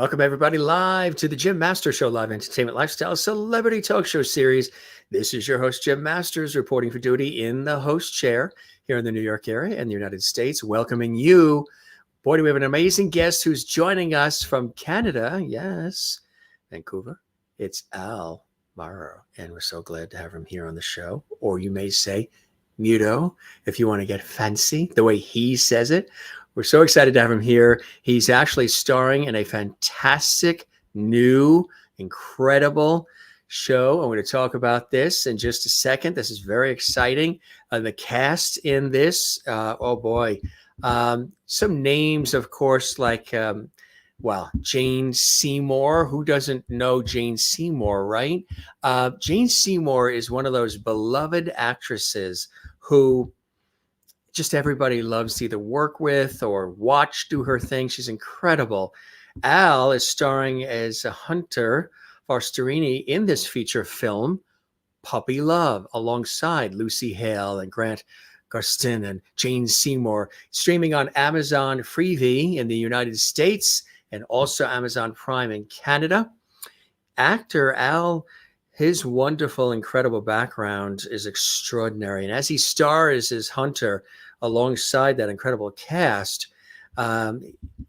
Welcome, everybody, live to the Jim Masters Show, live entertainment lifestyle celebrity talk show series. This is your host, Jim Masters, reporting for duty in the host chair here in the New York area and the United States, welcoming you. Boy, do we have an amazing guest who's joining us from Canada. Yes, Vancouver. It's Miro, and we're so glad to have him here on the show. Or you may say Miro, if you want to get fancy, the way he says it. We're so excited to have him here. He's actually starring in a fantastic, new, incredible show. I'm going to talk about this in just a second. This is very exciting. The cast in this, oh boy. Some names, of course, like, Jane Seymour. Who doesn't know Jane Seymour, right? Jane Seymour is one of those beloved actresses who just everybody loves to either work with or watch do her thing. She's incredible. Al is starring as a Hunter Forsterini in this feature film, Puppy Love, alongside Lucy Hale and Gustin and Jane Seymour, streaming on Amazon Freevee in the United States and also Amazon Prime in Canada. Actor Al, his wonderful, incredible background is extraordinary. And as he stars as Hunter alongside that incredible cast,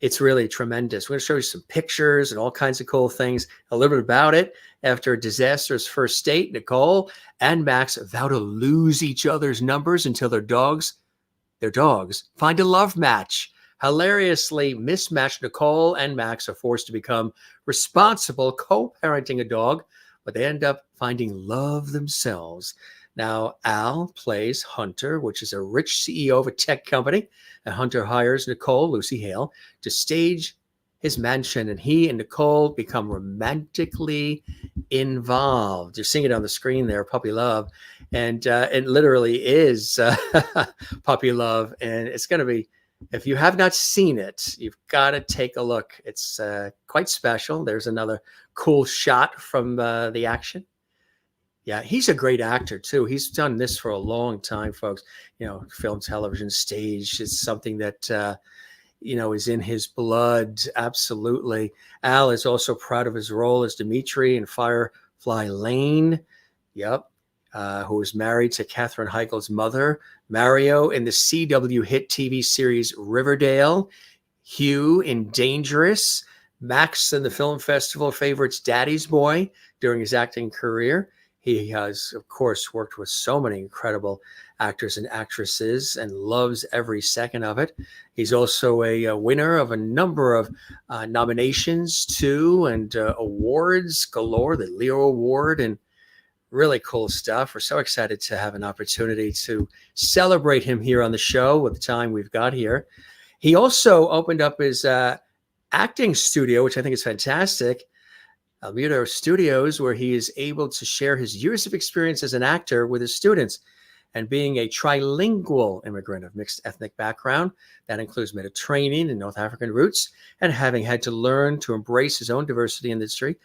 it's really tremendous. We're going to show you some pictures and all kinds of cool things, a little bit about it. After a disastrous first date, Nicole and Max vow to lose each other's numbers until their dogs find a love match. Hilariously mismatched, Nicole and Max are forced to become responsible co-parenting a dog, but they end up finding love themselves. Now, Al plays Hunter, which is a rich CEO of a tech company, and Hunter hires Nicole, Lucy Hale, to stage his mansion, and he and Nicole become romantically involved. You're seeing it on the screen there, Puppy Love, and it literally is Puppy Love, and it's going to be, if you have not seen it, you've got to take a look. It's quite special. There's another cool shot from the action. Yeah, he's a great actor, too. He's done this for a long time, folks. You know, film, television, stage. It's something that, is in his blood. Absolutely. Al is also proud of his role as Dimitri in Firefly Lane. Yep. Who is married to Katherine Heigl's mother, Mario, in the CW hit TV series Riverdale, Hugh in Dangerous, Max in the film festival favorites Daddy's Boy during his acting career. He has, of course, worked with so many incredible actors and actresses and loves every second of it. He's also a winner of a number of nominations, too, and awards galore, the Leo Award, and really cool stuff. We're so excited to have an opportunity to celebrate him here on the show with the time we've got here. He also opened up his acting studio, which I think is fantastic, Miro Studios, where he is able to share his years of experience as an actor with his students. And being a trilingual immigrant of mixed ethnic background, that includes Mediterranean and North African roots, and having had to learn to embrace his own diversity in the industry,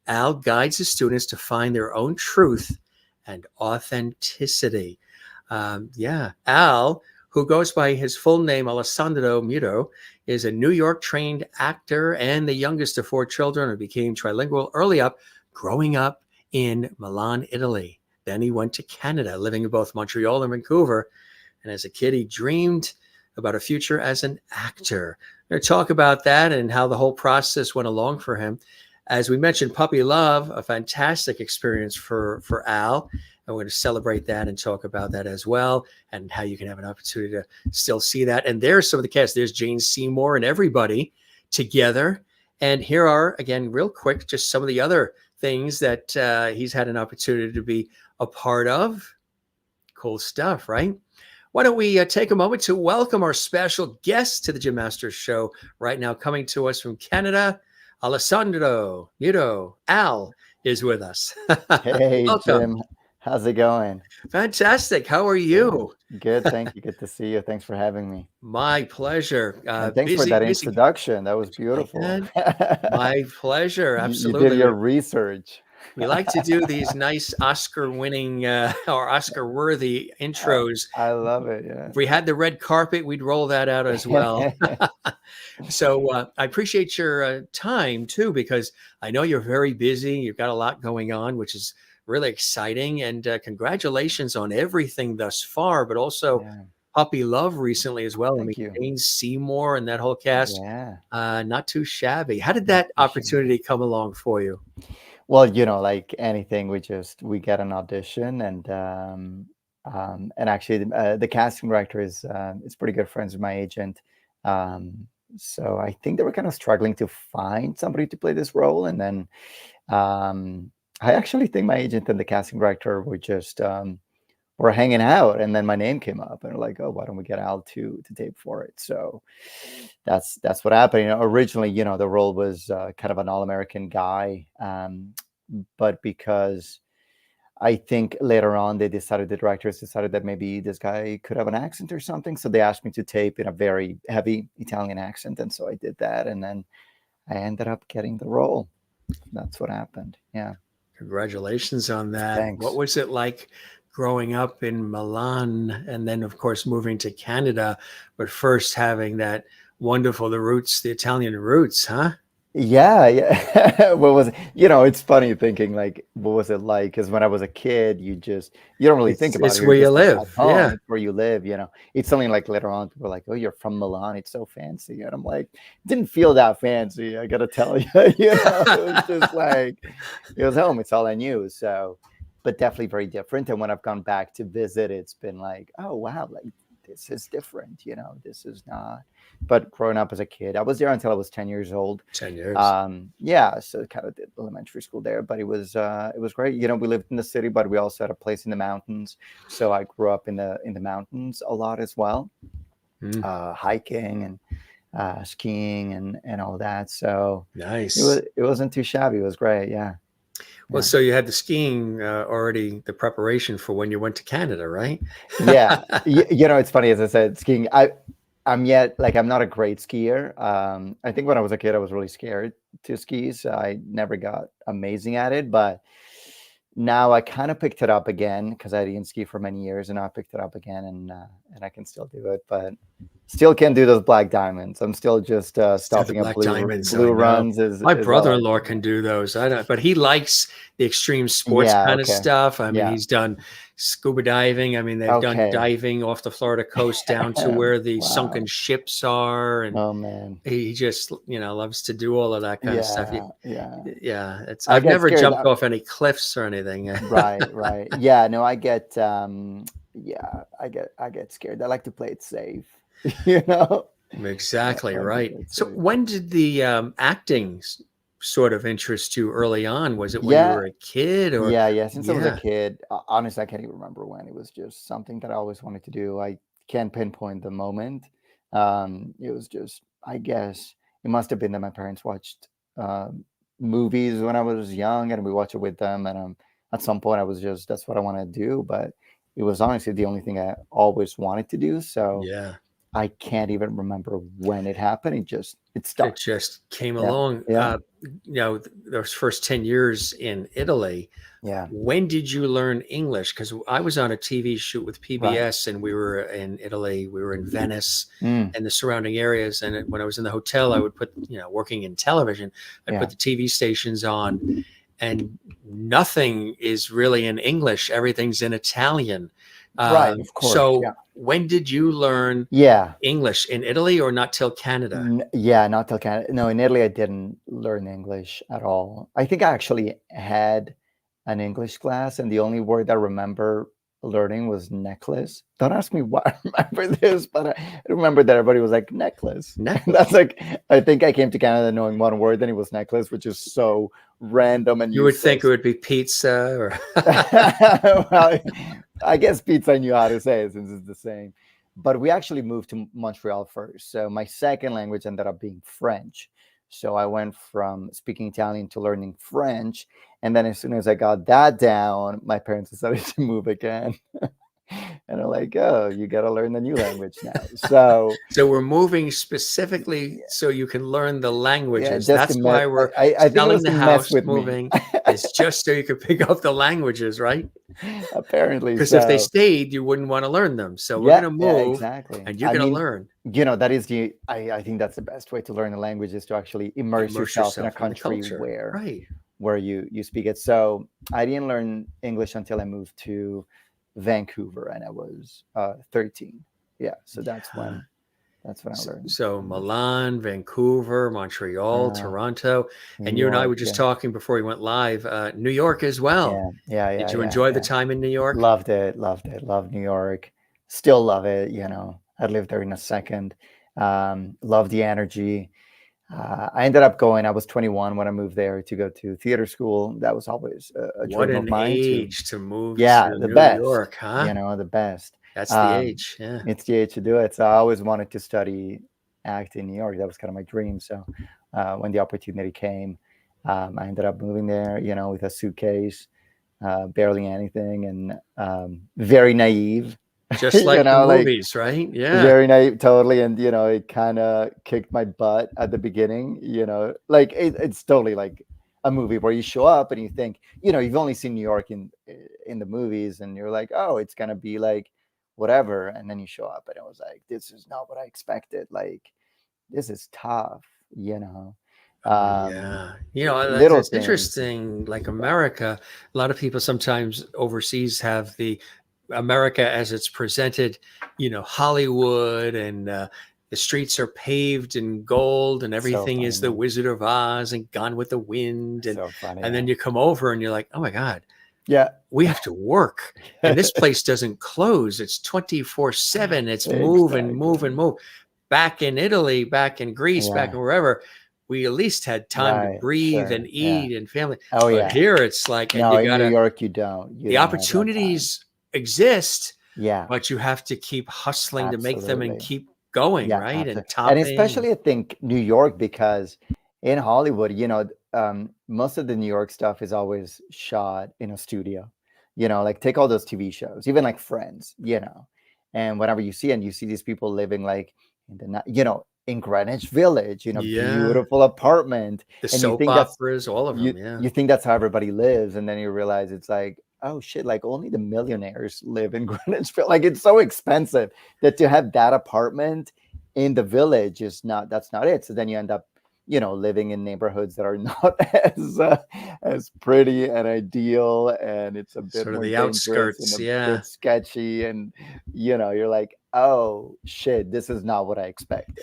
Al guides his students to find their own truth and authenticity. Al, who goes by his full name, Alessandro Miro, is a New York-trained actor and the youngest of 4 children, and became trilingual growing up in Milan, Italy. Then he went to Canada, living in both Montreal and Vancouver. And as a kid, he dreamed about a future as an actor. We're going to talk about that and how the whole process went along for him. As we mentioned, Puppy Love, a fantastic experience for Al. And we're going to celebrate that and talk about that as well, and how you can have an opportunity to still see that. And there's some of the cast. There's Jane Seymour and everybody together. And here are, again, real quick, just some of the other things that he's had an opportunity to be a part of. Cool stuff, right? Why don't we take a moment to welcome our special guest to the Jim Masters Show right now, coming to us from Canada, Alessandro Miro. Al is with us. Hey, Welcome. Jim. How's it going? Fantastic. How are you? Good. Thank you. Good to see you. Thanks for having me. My pleasure. And thanks for that introduction. That was beautiful. My pleasure. You Absolutely. did your research. We like to do these nice Oscar-winning or Oscar-worthy intros. I love it. Yeah. If we had the red carpet, we'd roll that out as well. So I appreciate your time too, because I know you're very busy. You've got a lot going on, which is really exciting. And congratulations on everything thus far, but also Yeah. Puppy Love recently as well. I mean, Thank you. Jane Seymour and that whole cast, Yeah. not too shabby. How did Not that too shabby. opportunity come along for you? Well, like anything, we get an audition, and actually the casting director is pretty good friends with my agent. So I think they were kind of struggling to find somebody to play this role, and then I actually think my agent and the casting director were hanging out, and then my name came up, and they're like, "Oh, why don't we get Al to tape for it?" So that's what happened. Originally, the role was kind of an all-American guy, but because I think later on the directors decided that maybe this guy could have an accent or something, so they asked me to tape in a very heavy Italian accent, and so I did that, and then I ended up getting the role. That's what happened. Yeah. Congratulations on that. Thanks. What was it like growing up in Milan and then, of course, moving to Canada, but first having that wonderful, the Italian roots, huh? Yeah. What was it's funny thinking like, what was it like? Because when I was a kid, you don't really think about It's it. where you You're just like, live. at home, Yeah. it's where you live. It's something like later on people are like, "Oh, you're from Milan. It's so fancy," and I'm like, didn't feel that fancy. I gotta tell you, it was just like it was home. It's all I knew. So, but definitely very different. And when I've gone back to visit, it's been like, oh wow, like this is different. This is not. But growing up as a kid, I was there until I was 10 years old. 10 years. Yeah, so kind of did elementary school there, but it was great. We lived in the city, but we also had a place in the mountains. So I grew up in the mountains a lot as well, hiking and skiing and all that. So nice. It wasn't too shabby. It was great. Yeah. Well, so you had the skiing already, the preparation for when you went to Canada, right? Yeah. It's funny, as I said, skiing. I'm not a great skier. I think when I was a kid, I was really scared to ski, so I never got amazing at it. But now I kind of picked it up again because I didn't ski for many years, and now I picked it up again, and I can still do it. But still can't do those black diamonds. I'm still just stopping at blue runs. My brother-in-law can do those. I don't, but he likes the extreme sports kind of stuff. I mean, he's done scuba diving. I mean, they've done diving off the Florida coast down to where the sunken ships are, and oh man, he just loves to do all of that kind of stuff. Yeah. I've never jumped off any cliffs or anything. Right. Yeah, no, I get scared. I like to play it safe. Exactly right. So when did the acting sort of interest you early on? Was it when you were a kid? Or since I was a kid, honestly, I can't even remember when. It was just something that I always wanted to do. I can't pinpoint the moment. It was just, I guess it must have been that my parents watched movies when I was young, and we watched it with them, and at some point I was just, that's what I want to do. But it was honestly the only thing I always wanted to do. So I can't even remember when it happened. It stuck. It just came along. Yeah. Those first 10 years in Italy. Yeah. When did you learn English? Because I was on a TV shoot with PBS, and we were in Italy. We were in Venice and the surrounding areas. And when I was in the hotel, I would put, working in television, I'd put the TV stations on, and nothing is really in English. Everything's in Italian. Right, of course. So when did you learn English? In Italy or not till Canada? Not till Canada. No, in Italy I didn't learn English at all. I think I actually had an English class, and the only word I remember learning was necklace. Don't ask me why I remember this, but I remember that everybody was like necklace. That's like, I think I came to Canada knowing one word, and it was necklace, which is so random. And you would think it would be pizza or well, I guess pizza I knew how to say it since it's the same. But we actually moved to Montreal first. So my second language ended up being French. So I went from speaking Italian to learning French. And then as soon as I got that down, my parents decided to move again. And I'm like, oh, you got to learn the new language now. So So we're moving specifically so you can learn the yeah, languages. just to That's why we're I think it selling was the to mess house, with me. moving. It's just so you can pick up the languages, right? Apparently Because if they so. stayed, you wouldn't want to learn them. So we're Yeah, going to yeah, move exactly. and you're I going to mean, learn. that is I think that's the best way to learn a language, is to actually immerse Immerse yourself in a yourself in the country culture. Right. where you speak it. So I didn't learn English until I moved to Vancouver, and I was 13. Yeah, so Yeah. that's when I learned So English. Milan, Vancouver, Montreal, Uh, Toronto, New and you and I were York, just yeah, talking before we went live. New York as well. yeah, yeah, Did yeah, you yeah, enjoy the yeah. time in New York? Loved it, loved it, loved New York. Still love it. I'd live there in a second. Love the energy. I ended up going. I was 21 when I moved there to go to theater school. That was always a What dream of an mine to, age to move yeah, to the New best. York, huh? The best. That's the Um, age. Yeah. it's the age to do it. So I always wanted to study act in New York. That was kind of my dream. So when the opportunity came, I ended up moving there. With a suitcase, barely anything, and very naive. Just like the Like movies, right? Yeah. very naive, totally. And it kind of kicked my butt at the beginning. Like it's totally like a movie where you show up and you think, you've only seen New York in the movies, and you're like, oh, it's gonna be like whatever. And then you show up and it was like, this is not what I expected. Like, this is tough. Oh, um yeah. Little It's things. interesting. Like Yeah. America, a lot of people sometimes overseas have the America as it's presented, Hollywood and the streets are paved in gold and So everything funny, is the man. Wizard of Oz and Gone with the Wind. And, So funny, and then man. you come over and you're like, oh my God, Yeah. we have to work. And this place doesn't close. It's 24/7. It's move and move and Exactly. move. Back in Italy, back in Greece, back Yeah. in wherever, we at least had time to Right. breathe and Sure. Yeah. eat and family. Oh But yeah. here it's like, and No, you in New gotta, York, you the don't have that time. opportunities exist, Yeah, but you have to keep hustling to make them and absolutely. keep going, Yeah, right? And absolutely. And topping. especially I think New York, because in Hollywood, most of the New York stuff is always shot in a studio. Like take all those TV shows, even like Friends. And whenever you see these people living like in in Greenwich Village, Yeah. beautiful apartment, The and you soap think that's operas, all of you them. Yeah. you think that's how everybody lives, and then you realize it's like, oh shit, like only the millionaires live in Greenwich Village. Like it's so expensive that to have that apartment in the village that's not it. So then you end up living in neighborhoods that are not as pretty and ideal, and it's a bit Sort of more the dangerous and outskirts. a Yeah. bit sketchy, and you're like, oh shit, this is not what I expected.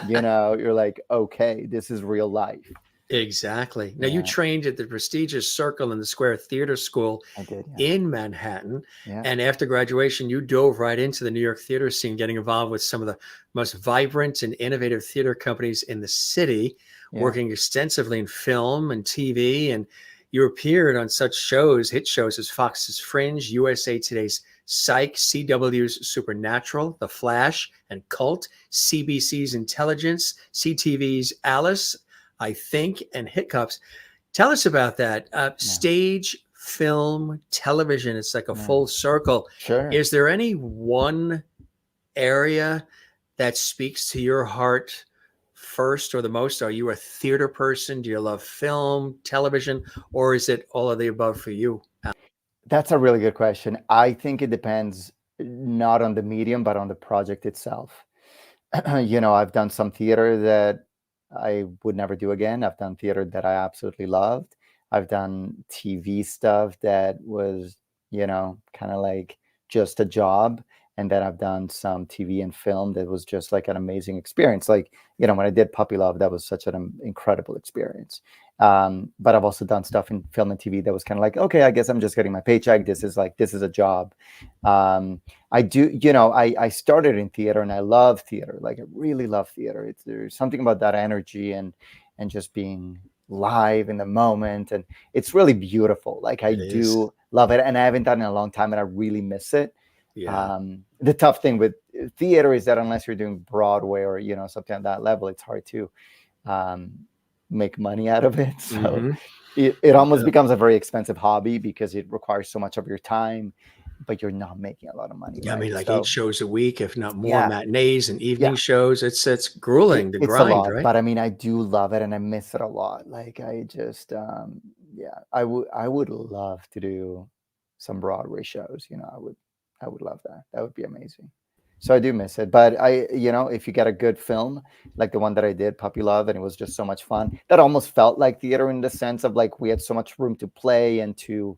You're like, okay, this is real life. Exactly. Now, you Yeah, trained at the prestigious Circle in the Square Theater School I did. Yeah. in Manhattan. Yeah. And after graduation, you dove right into the New York theater scene, getting involved with some of the most vibrant and innovative theater companies in the city, Yeah. working extensively in film and TV. And you appeared on such hit shows as Fox's Fringe, USA Today's Psych, CW's Supernatural, The Flash, and Cult, CBC's Intelligence, CTV's Alice, I Think, and Hiccups. Tell us about that. Yeah. Stage, film, television, it's like a Yeah. full circle. Sure. Is there any one area that speaks to your heart first or the most? Are you a theater person? Do you love film, television, or is it all of the above for you? That's a really good question. I think it depends not on the medium, but on the project itself. I've done some theater that I would never do again. I've done theater that I absolutely loved. I've done TV stuff that was, kind of like just a job. And then I've done some TV and film that was just like an amazing experience. Like, when I did Puppy Love, that was such an incredible experience. But I've also done stuff in film and TV that was kind of like, okay, I guess I'm just getting my paycheck. This is a job. I do, I started in theater and I love theater. Like I really love theater. There's something about that energy and just being live in the moment. And it's really beautiful. Like I It is. do love it. And I haven't done it in a long time and I really miss it. Yeah. The tough thing with theater is that unless you're doing Broadway or, something at that level, it's hard to make money out of it. So Mm-hmm. it almost Yeah. becomes a very expensive hobby because it requires so much of your time. but you're not making a lot of money, I right? mean, like 8 So shows a week, if not more, yeah, matinees and evening yeah, shows. It's grueling, the it's a grind, lot, right? but I mean, I do love it and I miss it a lot. Like I just, yeah, I would love to do some Broadway shows. I would love that. That would be amazing. So I do miss it, but if you get a good film like the one that I did, Puppy Love, and it was just so much fun. That almost felt like theater in the sense of like we had so much room to play and to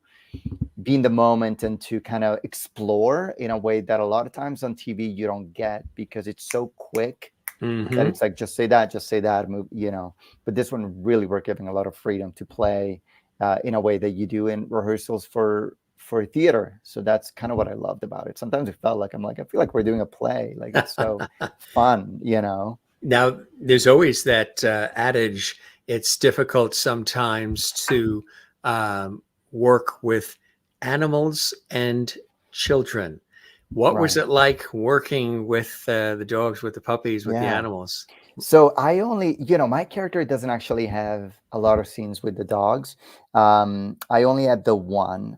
be in the moment and to kind of explore in a way that a lot of times on TV you don't get because it's so quick that Hmm. it's like just say that move. But this one really we're giving a lot of freedom to play in a way that you do in rehearsals for theater. So that's kind of what I loved about it. Sometimes it felt like I feel like we're doing a play. Like it's so fun. Now, there's always that adage, it's difficult sometimes to work with animals and children. What was Right. it like working with the dogs, with the puppies, with the Yeah. animals? So I only, my character doesn't actually have a lot of scenes with the dogs. I only had the one,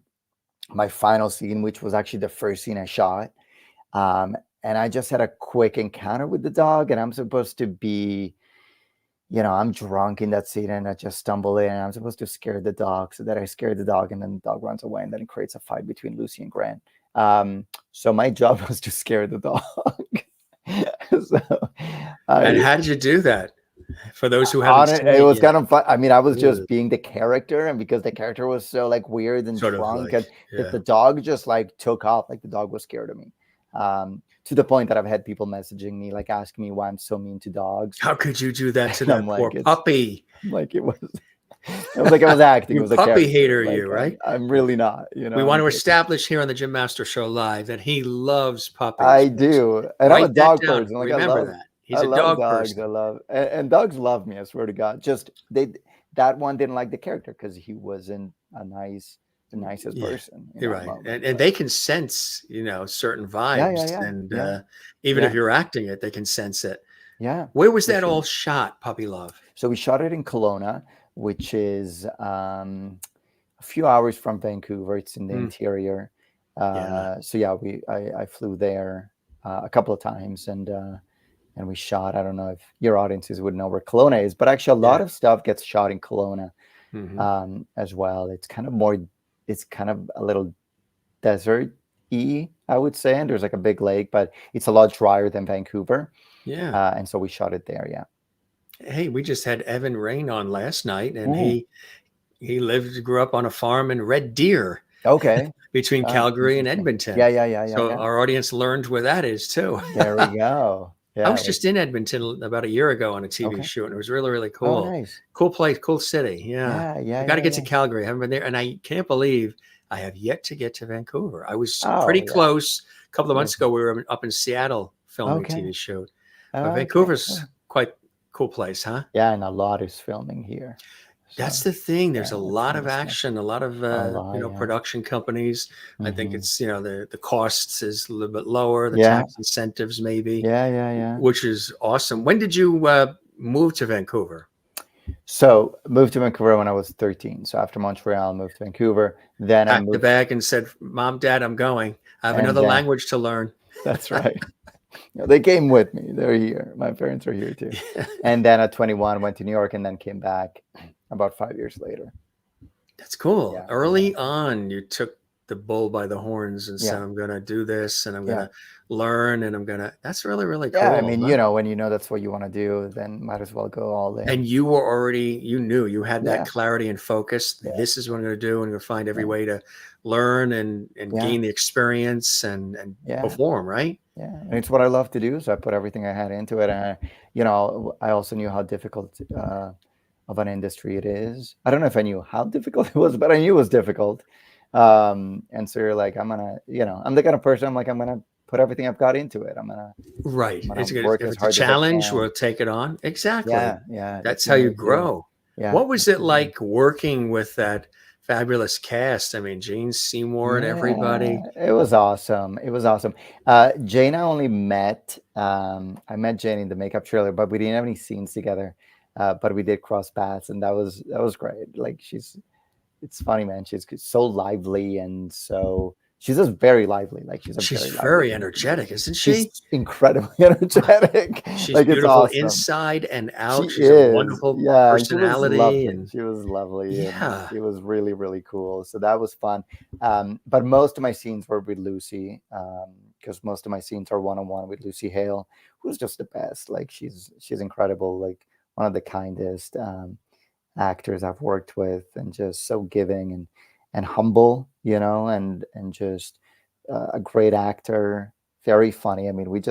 my final scene, which was actually the first scene I shot. And I just had a quick encounter with the dog, and I'm supposed to be, I'm drunk in that scene, and I just stumble in, and I'm supposed to scare the dog, so that I scare the dog, and then the dog runs away, and then it creates a fight between Lucy and Grant. So my job was to scare the dog. So And I how did you do that? For those who haven't on seen it it was yet, kind of fun. I mean, I was ugh, just being the character, and because the character was so like weird and sort of drunk, like, and that yeah. the dog just like took off, like the dog was scared of me. To the point that I've had people messaging me, like asking me why I'm so mean to dogs. How could you do that to And I'm that poor like, it's puppy? like it was like I was acting, it You was a puppy character. hater, you, Like right? I'm really not, We want I'm to just establish here on the Jim Master Show Live that he loves puppies, I folks. do. And I'm a Write that dog down. person. Like Remember that. I He's a love dog dogs. I person. love and dogs love me, I swear to God. Just that one didn't like the character because he wasn't the nicest Yeah, person in you're that right. moment. And But they can sense, certain yeah, vibes. yeah, yeah, And yeah, even if yeah, you're acting it, they can sense it. yeah, Where was for that all sure. shot, Puppy Love? So we shot it in Kelowna, which is a few hours from Vancouver. It's in the Hmm, interior. yeah. So yeah, I flew there a couple of times and we shot. I don't know if your audiences would know where Kelowna is, but actually a Yeah. lot of stuff gets shot in Kelowna Hmm. as well. It's kind of a little desert-y, I would say. And there's like a big lake, but it's a lot drier than Vancouver. Yeah. And so we shot it there. Yeah. Hey, we just had Evan Rain on last night, and Ooh, he grew up on a farm in Red Deer okay. between Calgary and Interesting. Edmonton. Yeah, yeah, yeah, yeah, So yeah. our audience learned where that is too. There we go. I Yeah. was just in Edmonton about a year ago on a TV Okay. shoot, and it was really, really Oh, cool. nice. Cool place, cool city. Yeah. Yeah, yeah, I got to yeah, get to yeah. Calgary. I haven't been there, and I can't believe I have yet to get to Vancouver. I was pretty Oh, yeah. close a couple of months Listen. ago. We were up in Seattle filming a Okay. TV shoot, but Okay. Vancouver's quite cool place, huh? Yeah, and a lot is filming here. That's So the thing. There's yeah, a it's lot of interesting. action, a lot of A lot, yeah. production companies. I think Hmm. it's the costs is a little bit lower, the Yeah, tax incentives maybe, yeah, yeah, yeah. which is awesome. When did you move to Vancouver? So moved to Vancouver when I was 13. So after Montreal, moved to Vancouver. Then I Packed the moved, bag and said, "Mom, Dad, I'm going. I have and another then language to learn." that's right. They came with me. They're here. My parents are here too. And then at 21, went to New York, and then came back about 5 years later. That's cool. Yeah, yeah, Early on, you took the bull by the horns and said, yeah, "I'm going to do this, and I'm going yeah. to learn, and I'm going to." That's really, really Yeah, I cool, mean, huh? when that's what you want to do, then might as well go all in. And you were already, you knew, you had that Yeah, clarity and focus. yeah, This is what I'm going to do. I'm going to find every yeah, way to learn and yeah, gain the experience and yeah, perform, right? yeah. And it's what I love to do, so I put everything I had into it. And I also knew how difficult of an industry it is. I don't know if I knew how difficult it was, but I knew it was difficult. And so you're like, I'm the kind of person. I'm gonna put everything I've got into it. Right. I'm gonna It's good. work If as it's a hard as I challenge, can. we'll take it on. Exactly. Yeah, yeah, That's that's how me you with you. grow. Yeah, What was it absolutely. like working with that fabulous cast? I mean, Gene Seymour and Yeah, everybody. it was awesome. It was awesome. Jane, I only met. I met Jane in the makeup trailer, but we didn't have any scenes together. But we did cross paths, and that was great. Like it's funny, man. She's so lively and so she's just very lively. Like she's a She's very lively very human being. energetic, isn't she? She's incredibly energetic. She's Like it's beautiful awesome. inside and She out. She's a is. wonderful Yeah, she was personality, lovely. and She was lovely, and yeah. it was really, really cool. So that was fun. But most of my scenes were with Lucy, because most of my scenes are one-on-one with Lucy Hale, who's just the best. Like she's incredible. Like one of the kindest actors I've worked with, and just so giving and humble, you know, and just a great actor, very funny. I mean, we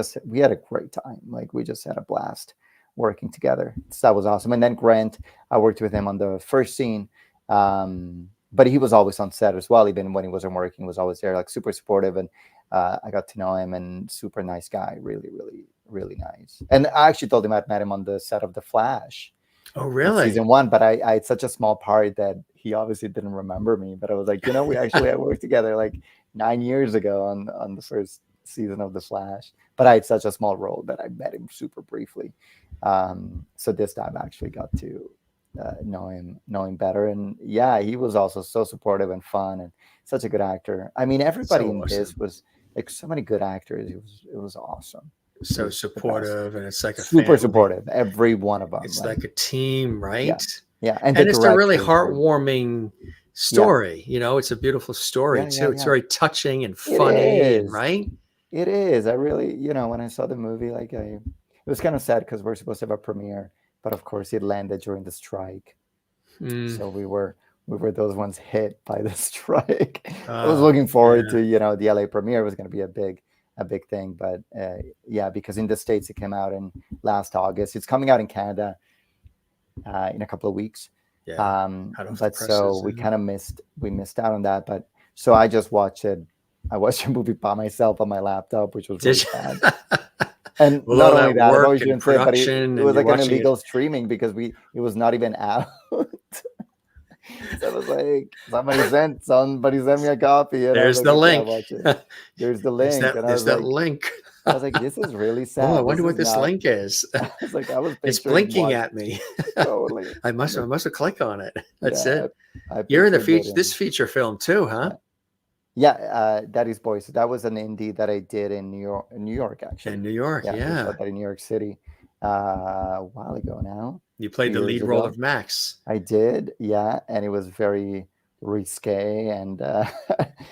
had a great time. Like we just had a blast working together. So that was awesome. And then Grant, I worked with him on the first scene, but he was always on set as well. Even when he wasn't working, he was always there, like super supportive. And I got to know him, and super nice guy, really, really, really nice. And I actually told him I'd met him on the set of The Flash. Oh, In really? season 1, but I had such a small part that he obviously didn't remember me. But I was like, we actually had worked together like 9 years ago on the first season of The Flash. But I had such a small role that I met him super briefly. So this time I actually got to know him better. And yeah, he was also so supportive and fun, and such a good actor. I mean, everybody So in awesome. this was like so many good actors. It was awesome. So supportive, and it's like a Super family. supportive, every one of them. It's like a team, right? Yeah, And the it's a really directors were- heartwarming story. It's a beautiful story too. It's very touching and It funny, and is. right? It is. I really, when I saw the movie, like it was kind of sad because we're supposed to have a premiere, but of course it landed during the strike. So we were those ones hit by the strike. I was looking forward to, the LA premiere was going to be a big thing, but yeah, because in the States it came out in last August. It's coming out in Canada in a couple of weeks. Yeah. But so we kind of missed out on that. But so I just watched it. I watched a movie by myself on my laptop, which was really sad. And well, not all only that, I work probably and shouldn't say it, but it production, was and like you're an watching illegal it. streaming because it was not even out. So I was like, somebody sent me a copy, and There's I was like, the okay, link. I'll watch it. There's the link, and I was that like, link. this is really sad. Oh, I wonder This what is this not. link is. I was like, I was It's picturing blinking at me. Totally. I must have clicked on it. That's Yeah, it. I You're in the pictured this feature film too, huh? Yeah, Daddy's Boy. So that was an indie that I did in New York actually. In New York, We yeah. shot that in New York City a while ago now. You played the lead role of Max. I did, yeah, and it was very risque, and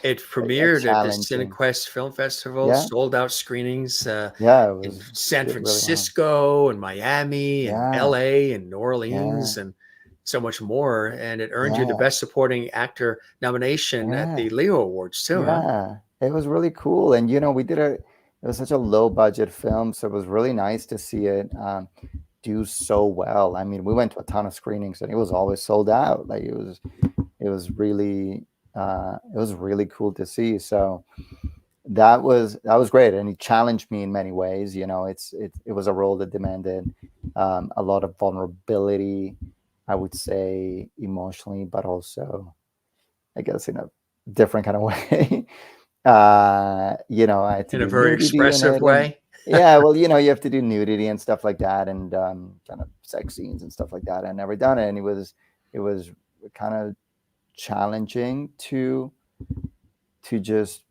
it premiered at the challenging. Cinequest Film Festival, sold out screenings it in was San did really well. Francisco and Miami and LA and New Orleans and so much more. And it earned you the Best Supporting Actor nomination at the Leo Awards too, huh? It was really cool. And we did it was such a low budget film, so it was really nice to see it do so well. I mean, we went to a ton of screenings and it was always sold out. Like it was really cool to see. So that was great, and it challenged me in many ways. It was a role that demanded a lot of vulnerability, I would say, emotionally, but also, I guess, in a different kind of way. I had to in a very expressive way. Yeah, well, you have to do nudity and stuff like that, and kind of sex scenes and stuff like that. I've never done it, and it was kind of challenging to just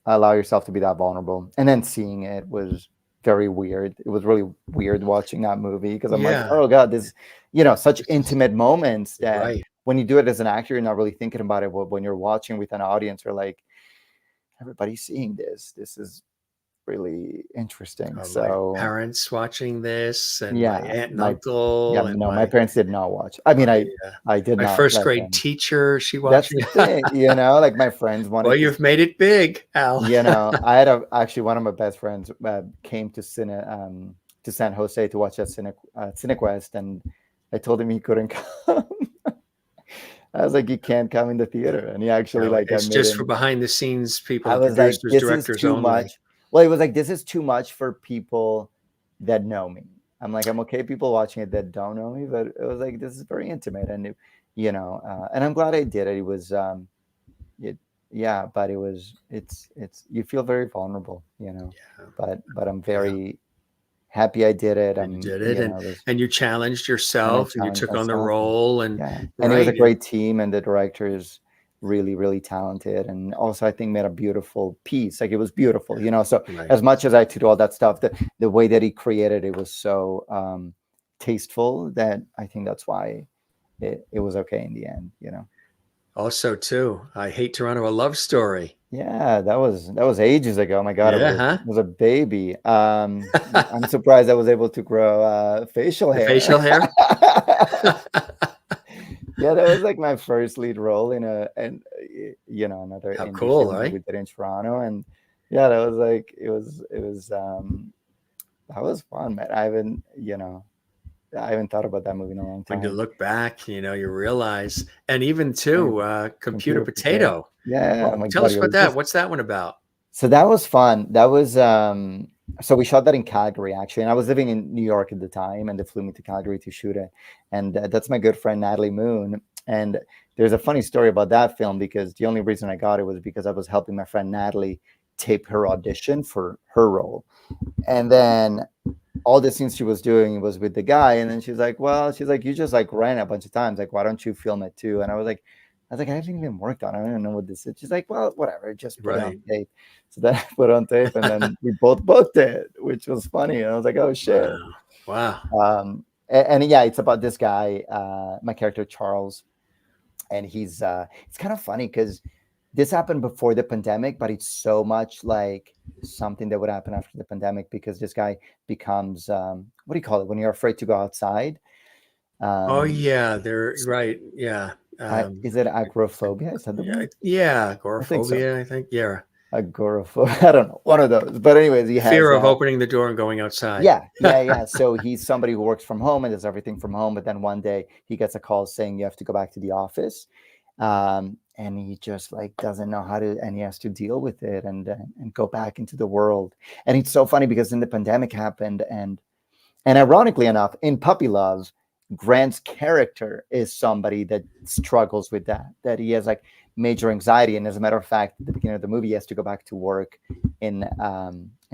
allow yourself to be that vulnerable. And then seeing it was very weird. It was really weird watching that movie because I'm like, oh god, this such intimate moments that when you do it as an actor, you're not really thinking about it. But when you're watching with an audience, you're like, everybody's seeing this is really interesting. So my parents watching this, and my aunt and uncle. My parents did not watch. I mean, I did my not. My first grade teacher, she watched. That's the thing, like my friends wanted. Well, you've made it big, Al. I had actually one of my best friends came to San Jose to watch at Cinequest, and I told him he couldn't come. I was like, you can't come in the theater, and he actually it's just for behind the scenes people. I was producers, like, this directors is too only. much. Well, it was like, this is too much for people that know me. I'm like, I'm okay people watching it that don't know me, but it was like, this is very intimate, and and I'm glad I did it. It was but it's you feel very vulnerable, but I'm very happy I did it. You did it, and you challenged yourself, and you took on the role, and it was a great team, and the directors really, really talented, and also I think made a beautiful piece. Like, it was beautiful, so Right. as much as I had to do all that stuff, the way that he created it was so tasteful that I think that's why it was okay in the end. Also, too, I Hate Toronto, a love story. Yeah, that was ages ago. Oh my God, I Yeah, huh? was a baby. I'm surprised I was able to grow facial The hair. facial hair. Yeah, that was like my first lead role in another How indie cool, film that right? we did in Toronto, and yeah, that was like it was that was fun, man. I haven't thought about that movie in a long When you time. look back, you realize, and even Yeah, too, Computer Computer Potato. Potato. Yeah, oh Well, my tell God, us it about was that. just What's that one about? so that was fun. That was so we shot that in Calgary, actually, and I was living in New York at the time, and they flew me to Calgary to shoot it. And that's my good friend Natalie Moon. And there's a funny story about that film, because the only reason I got it was because I was helping my friend Natalie tape her audition for her role. And then all the scenes she was doing was with the guy, and then she's like, you just like ran a bunch of times, like, why don't you film it too? And I was like, I haven't even worked on it. I don't know what this is. She's like, well, whatever, just put it on Right. tape. So then I put it on tape, and then we both booked it, which was funny. And I was like, oh shit. Wow. Wow. And yeah, it's about this guy, my character Charles, and it's kind of funny because this happened before the pandemic, but it's so much like something that would happen after the pandemic, because this guy becomes what do you call it when you're afraid to go outside? Oh Um, yeah, they're right. Yeah. is it agoraphobia? Is that the Yeah, word? yeah, I think so. agoraphobia, I think. Yeah. Agoraphobia. I don't know. One of those. But anyways, he has Fear of that. opening the door and going outside. Yeah, yeah, yeah. So he's somebody who works from home and does everything from home. But then one day he gets a call saying you have to go back to the office, and he just like doesn't know how to, and he has to deal with it and go back into the world. And it's so funny because then the pandemic happened, and ironically enough, in Puppy Love, Grant's character is somebody that struggles with that he has like major anxiety. And as a matter of fact, at the beginning of the movie, he has to go back to work in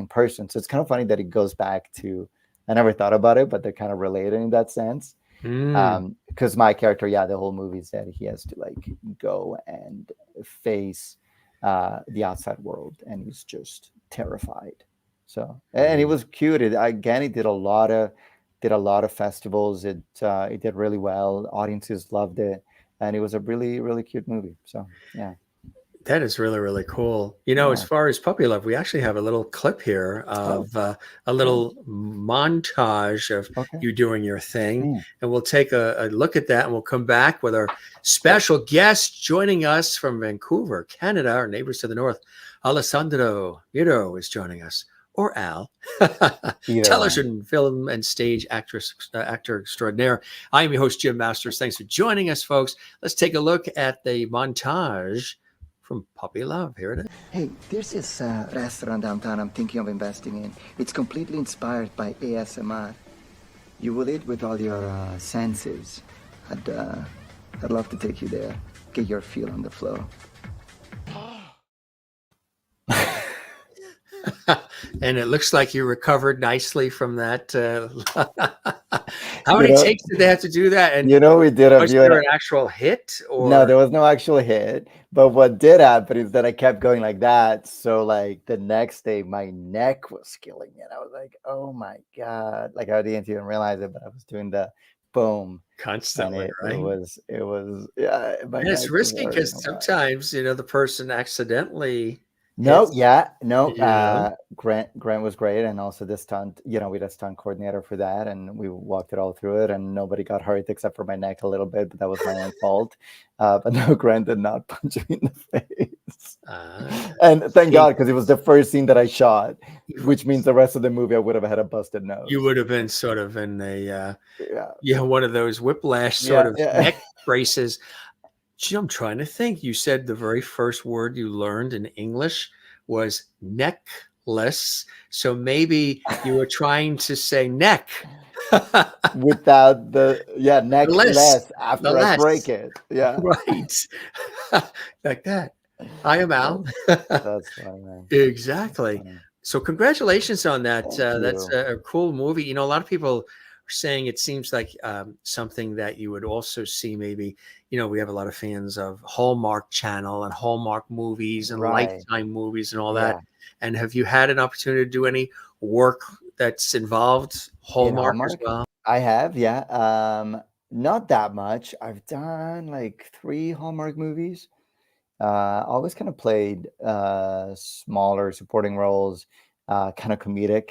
person. So it's kind of funny that it goes back to, I never thought about it, but they're kind of related in that sense. Mm. Because my character, yeah, the whole movie is that he has to like go and face the outside world, and he's just terrified. So, and it was cute. Again, he did a lot of festivals. It did really well. Audiences loved it, and it was a really, really cute movie. So yeah, That is really, really cool. As yeah. far as Puppy Love, we actually have a little clip here Oh, of a cool. little montage of Okay. you doing your thing. Mm. And we'll take a look at that, and we'll come back with our special guest joining us from Vancouver, Canada, our neighbors to the north. Alessandro Miro is joining us, or Al, Either one. television, film, and stage actor extraordinaire. I am your host, Jim Masters. Thanks for joining us, folks. Let's take a look at the montage from Puppy Love. Here it is. Hey, there's this restaurant downtown I'm thinking of investing in. It's completely inspired by ASMR. You will eat with all your senses. I'd love to take you there, get your feel on the floor. And it looks like you recovered nicely from that. How many takes did they have to do that? And We did a was viewing. there an actual hit, No, or there was no actual hit. But what did happen is that I kept going like that. So like the next day, my neck was killing me. And I was like, oh my God. Like I didn't even realize it, but I was doing the boom. And constantly, it right? was, yeah, my And it's neck was risky hurting because a lot. sometimes the person accidentally No, hits. yeah, no. You know, Grant was great, and also the stunt. We had a stunt coordinator for that, and we walked it all through it, and nobody got hurt except for my neck a little bit, but that was my own fault. But no, Grant did not punch me in the face, and thank he, God, because it was the first scene that I shot, which means the rest of the movie I would have had a busted you nose. would have been sort of in a Yeah, one of those whiplash sort yeah, of yeah. neck braces. Gee, I'm trying to think. You said the very first word you learned in English was necklace. So maybe you were trying to say neck. Without the neck Less. less The after I break less. it. Yeah, Right. Like that. I am Al. that's that's funny, man. That's Exactly. funny. So congratulations on that. Thank That's you. a cool movie. A lot of people saying it seems like something that you would also see maybe, you know, we have a lot of fans of Hallmark Channel and Hallmark movies and Right. Lifetime movies and all that. Yeah. And have you had an opportunity to do any work that's involved In Hallmark as Hallmark, well? I have, yeah. Not that much. I've done like 3 Hallmark movies. Always kind of played smaller supporting roles, kind of comedic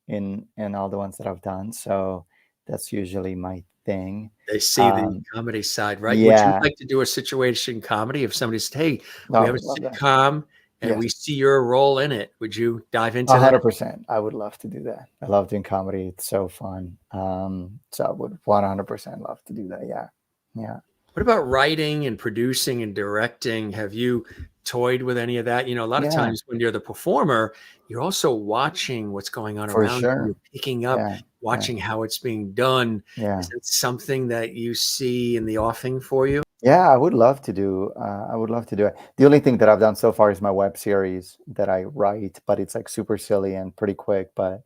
in all the ones that I've done. So that's usually my thing. They see the Um, comedy side, right? Would you yeah, like to do a situation comedy if somebody said, "Hey, no, we I have a would love that. sitcom and Yes, we see your role in it." Would you dive into that? 100%. I would love to do that. I love doing comedy. It's so fun. So I would 100% love to do that. Yeah, yeah, What about writing and producing and directing? Have you toyed with any of that? You know, a lot of yeah, times when you're the performer, you're also watching what's going on for around you. sure. You're picking up, Yeah, yeah, watching how it's being done. yeah. Is that something that you see in the offing for you? Yeah, I would love to do. I would love to do it. The only thing that I've done so far is my web series that I write, but it's like super silly and pretty quick. But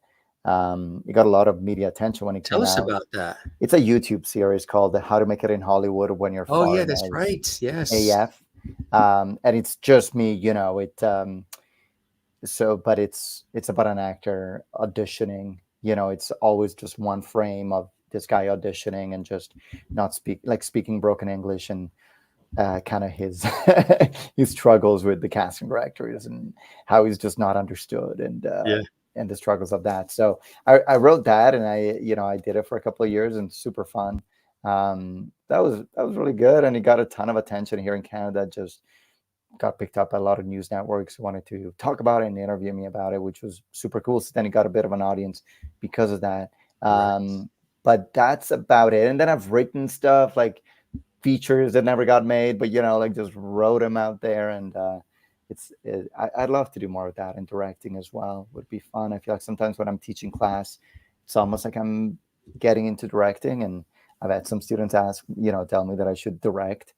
it got a lot of media attention when it Tell came us out. about that. It's a YouTube series called "How to Make It in Hollywood When You're Oh, yeah, Foreign that's as right. Yes. AF," and it's just me. But it's about an actor auditioning. It's always just one frame of this guy auditioning and just not speaking broken English and kind of his his struggles with the casting directors and how he's just not understood Yeah. and the struggles of that. So I wrote that and I did it for a couple of years and super fun. That was really good and it got a ton of attention here in Canada. Just got picked up by a lot of news networks who wanted to talk about it and interview me about it, which was super cool. So then it got a bit of an audience because of that. Right. But that's about it. And then I've written stuff like features that never got made, but like just wrote them out there. And I'd love to do more of that. And directing as well would be fun. I feel like sometimes when I'm teaching class, it's almost like I'm getting into directing. And I've had some students tell me that I should direct.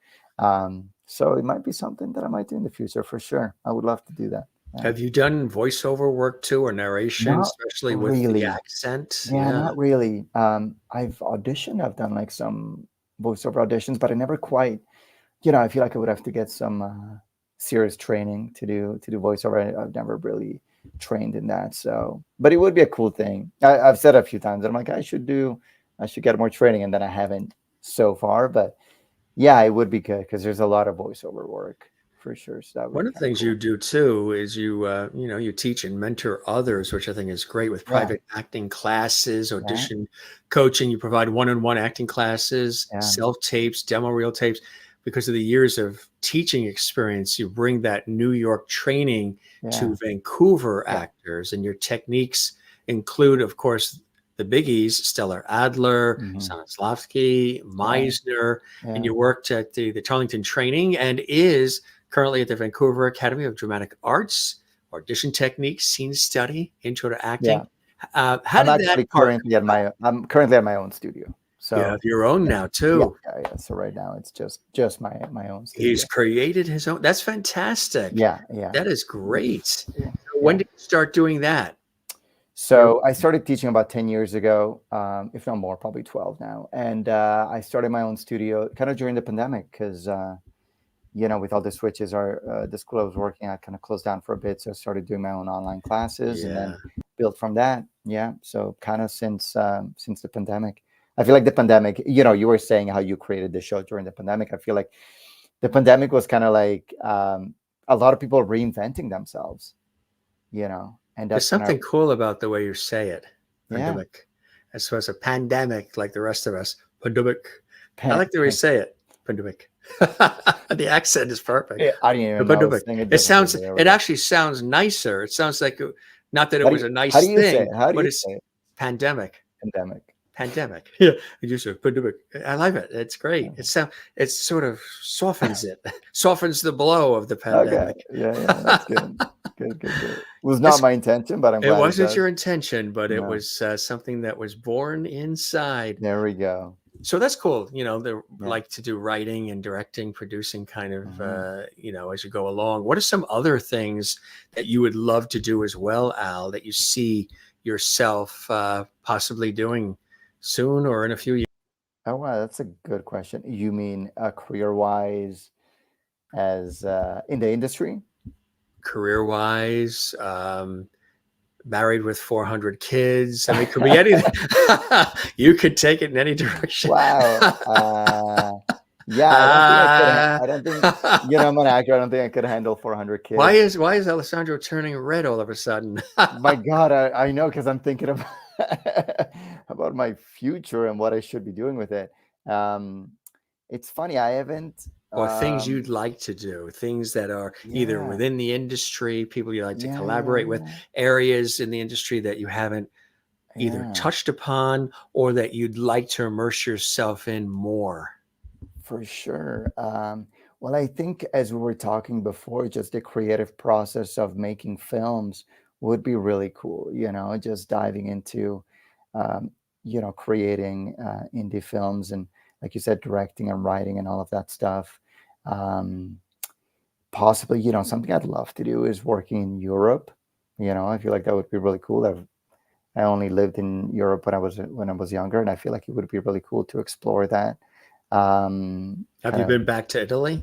So it might be something that I might do in the future for sure. I would love to do that. Yeah. Have you done voiceover work too or narration, Not especially with the really. accent? Yeah, Yeah. not really. I've auditioned. I've done like some voiceover auditions, but I never quite. I feel like I would have to get some serious training to do voiceover. I've never really trained in that. So, but it would be a cool thing. I've said a few times that I'm like, I should get more training, and then I haven't so far. But yeah, it would be good because there's a lot of voiceover work for sure. So that would One be of the kind of things you cool. do too is you teach and mentor others, which I think is great with Yeah, private acting classes, yeah, audition coaching. You provide one-on-one acting classes, yeah, self tapes, demo reel tapes. Because of the years of teaching experience, you bring that New York training to yeah, Vancouver yeah. actors, and your techniques include, of course, the biggies: Stellar Adler, Hmm. Stanislavski, Yeah, Meisner, and yeah, you worked at the Tarleton Training and is currently at the Vancouver Academy of Dramatic Arts, audition techniques, scene study, intro to yeah. acting. How did that part come about? I'm currently at my own studio. You have So your own yeah, now yeah, too. yeah, yeah. So right now it's just my own He's studio. created his own. That's fantastic. Yeah, yeah, That is yeah, great. So yeah, when yeah. did you start doing that? Your So I started teaching about 10 years ago, if not more, probably 12 now. And I started my own studio kind of during the pandemic because with all the switches, the school I was working at kind of closed down for a bit. So I started doing my own online classes and then yeah. built from that. Yeah. So kind of since the pandemic, I feel like the pandemic, you were saying how you created the show during the pandemic. I feel like the pandemic was kind of like a lot of people reinventing themselves, and There's that's kind of, something cool about the way you say it. yeah. Pandemic. As opposed to pandemic, like the rest of us. Pandemic. I Pan, like the way you pan, say it. Pandemic. The accent is perfect. yeah, I didn't even know. Pandemic. Saying it It differently. sounds. There we It go. actually sounds nicer. It sounds like not that it How do was you a how do nice you say thing, it? How do but you it's say it? pandemic. Pandemic. Pandemic. Yeah, you just said pandemic. I love it. It's great. It sort of softens it, softens the blow of the Okay. pandemic. Yeah, yeah, that's good. Good, good, good. Was not It's, my intention, but I'm it glad it wasn't does. your intention, but it No. was something that was born inside. There we go. So that's cool. They Yeah. like to do writing and directing, producing kind of, Mhm. as you go along. What are some other things that you would love to do as well, Al, that you see yourself possibly doing soon or in a few years? Oh wow, that's a good question. You mean career-wise, as in the industry? Career-wise, married with 400 kids. I mean, it could be anything. You could take it in any direction. Wow. Yeah, I don't think I could. I don't think, I'm an actor. I don't think I could handle 400 why kids. is Alessandro turning red all of a sudden? My God, I know, because I'm thinking about about my future and what I should be doing with it. Um, it's funny. I haven't. Or things you'd like to do, things that are either Yeah, within the industry, people you like to yeah, yeah, collaborate with, areas in the industry that you haven't either yeah. touched upon or that you'd like to immerse yourself in more. For sure. Well, I think, as we were talking before, just the creative process of making films would be really cool. Just diving into, um, creating indie films, and, like you said, directing and writing and all of that stuff. Um, Possibly, something I'd love to do is working in Europe. I feel like that would be really cool. I only lived in Europe when I was younger, and I feel like it would be really cool to explore that. Have Kind you of been back to Italy?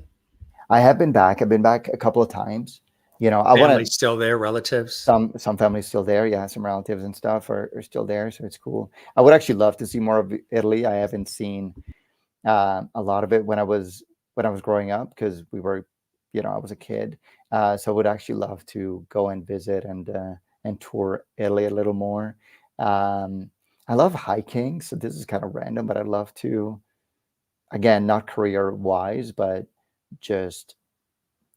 I have been back. I've been back a couple of times. I want Family to. still there, relatives? Some families still there. Yeah, some relatives and stuff are still there, so it's cool. I would actually love to see more of Italy. I haven't seen a lot of it when I was growing up, because I was a kid. So I would actually love to go and visit and tour Italy a little more. Um, I love hiking, so this is kind of random, but I'd love to, again, not career wise, but just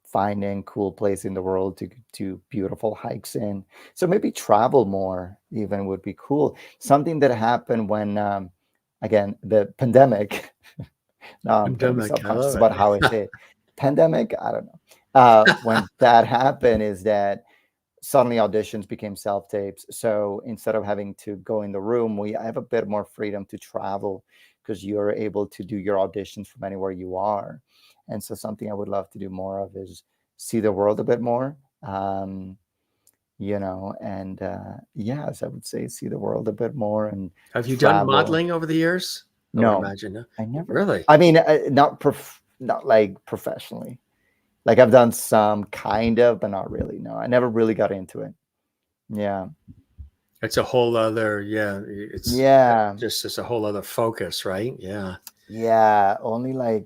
finding cool place in the world to do beautiful hikes in. So maybe travel more even would be cool. Something that happened when, again, the pandemic. Now I'm gonna be Pandemic, I self-conscious love about how I it. say it. Pandemic, I don't know. When that happened, is that suddenly auditions became self-tapes. So instead of having to go in the room, we have a bit more freedom to travel, because you're able to do your auditions from anywhere you are. And so something I would love to do more of is see the world a bit more. And yes, I would say see the world a bit more and Have you done travel. modeling over the years? I would No, imagine. No. I never. Really? I mean, not like professionally. Like, I've done some kind of, but not really. No, I never really got into it. Yeah. It's a whole other, yeah, Yeah. it's a whole other focus, right? Yeah. Yeah. Only like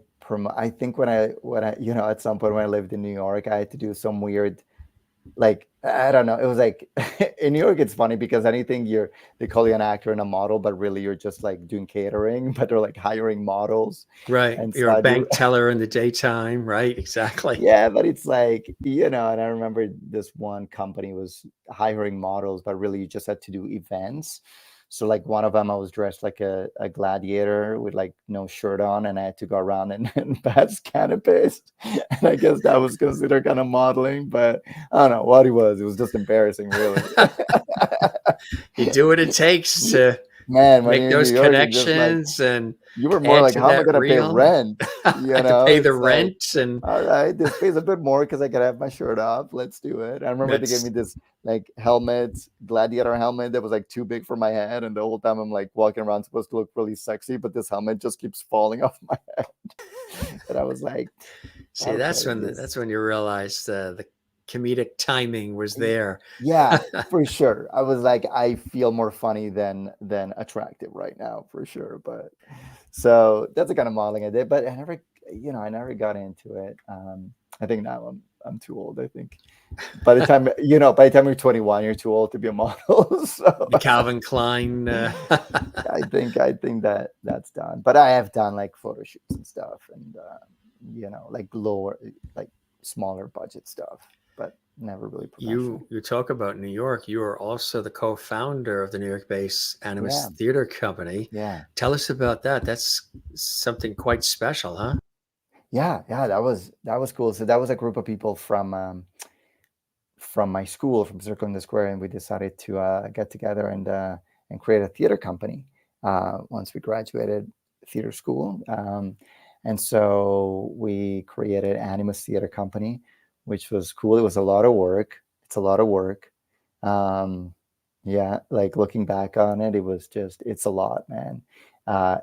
I think when I at some point when I lived in New York, I had to do some weird, like, I don't know. It was like in New York, it's funny because anything they call you an actor and a model, but really you're just like doing catering, but they're like hiring models. Right. And You're so a I do. bank teller in the daytime, right? Exactly. Yeah, but it's like, and I remember this one company was hiring models, but really you just had to do events. So like one of them, I was dressed like a gladiator with like no shirt on, and I had to go around and pass canapes. And I guess that was considered kind of modeling, but I don't know what it was. It was just embarrassing, really. You do what it takes to Man, when make you're in New those York, it's just like, connections and you were more add like, to how am I that going to pay reel. rent? I to pay the It's like, rent, and all right, this pays a bit more because I can have my shirt off. Let's do it. I remember they gave that's me this like helmet, gladiator helmet that was like too big for my head. And the whole time I'm like walking around supposed to look really sexy, but this helmet just keeps falling off my head. And I was like, see, okay, that's when you realize the comedic timing was there. yeah, for sure. I was like, I feel more funny than attractive right now, for sure. But so that's the kind of modeling I did, but I never got into it. I think now I'm too old. I think by the time you're 21, you're too old to be a model. So The Calvin Klein. I think that's done. But I have done like photo shoots and stuff, and like lower, like smaller budget stuff, but never really professional. You talk about New York. You are also the co-founder of the New York-based Animus Yeah, Theatre Company. yeah. Tell us about that. That's something quite special, huh? Yeah, that was cool. So that was a group of people from my school, from Circle in the Square, and we decided to get together and create a theater company once we graduated theater school. And so we created Animus Theatre Company, which was cool. It was a lot of work. It's a lot of work. Um, Yeah, like looking back on it, it was just, it's a lot, man.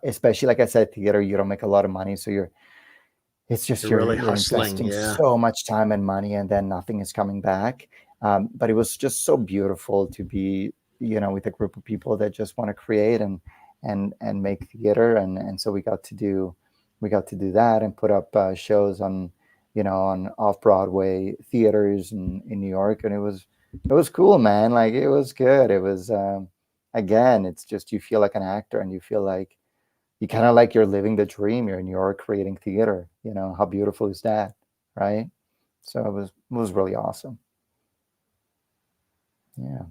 Especially like I said, theater, you don't make a lot of money, so it's just You're really you're hustling. investing Yeah. so much time and money, and then nothing is coming back. But it was just so beautiful to be, with a group of people that just want to create and make theater, and so we got to do that and put up shows on, on off Broadway theaters in New York, and it was cool, man. Like it was good. It was again, it's just you feel like an actor, and you feel like you kind of like you're living the dream. You're in New York creating theater. How beautiful is that, right? So it was really awesome. Yeah,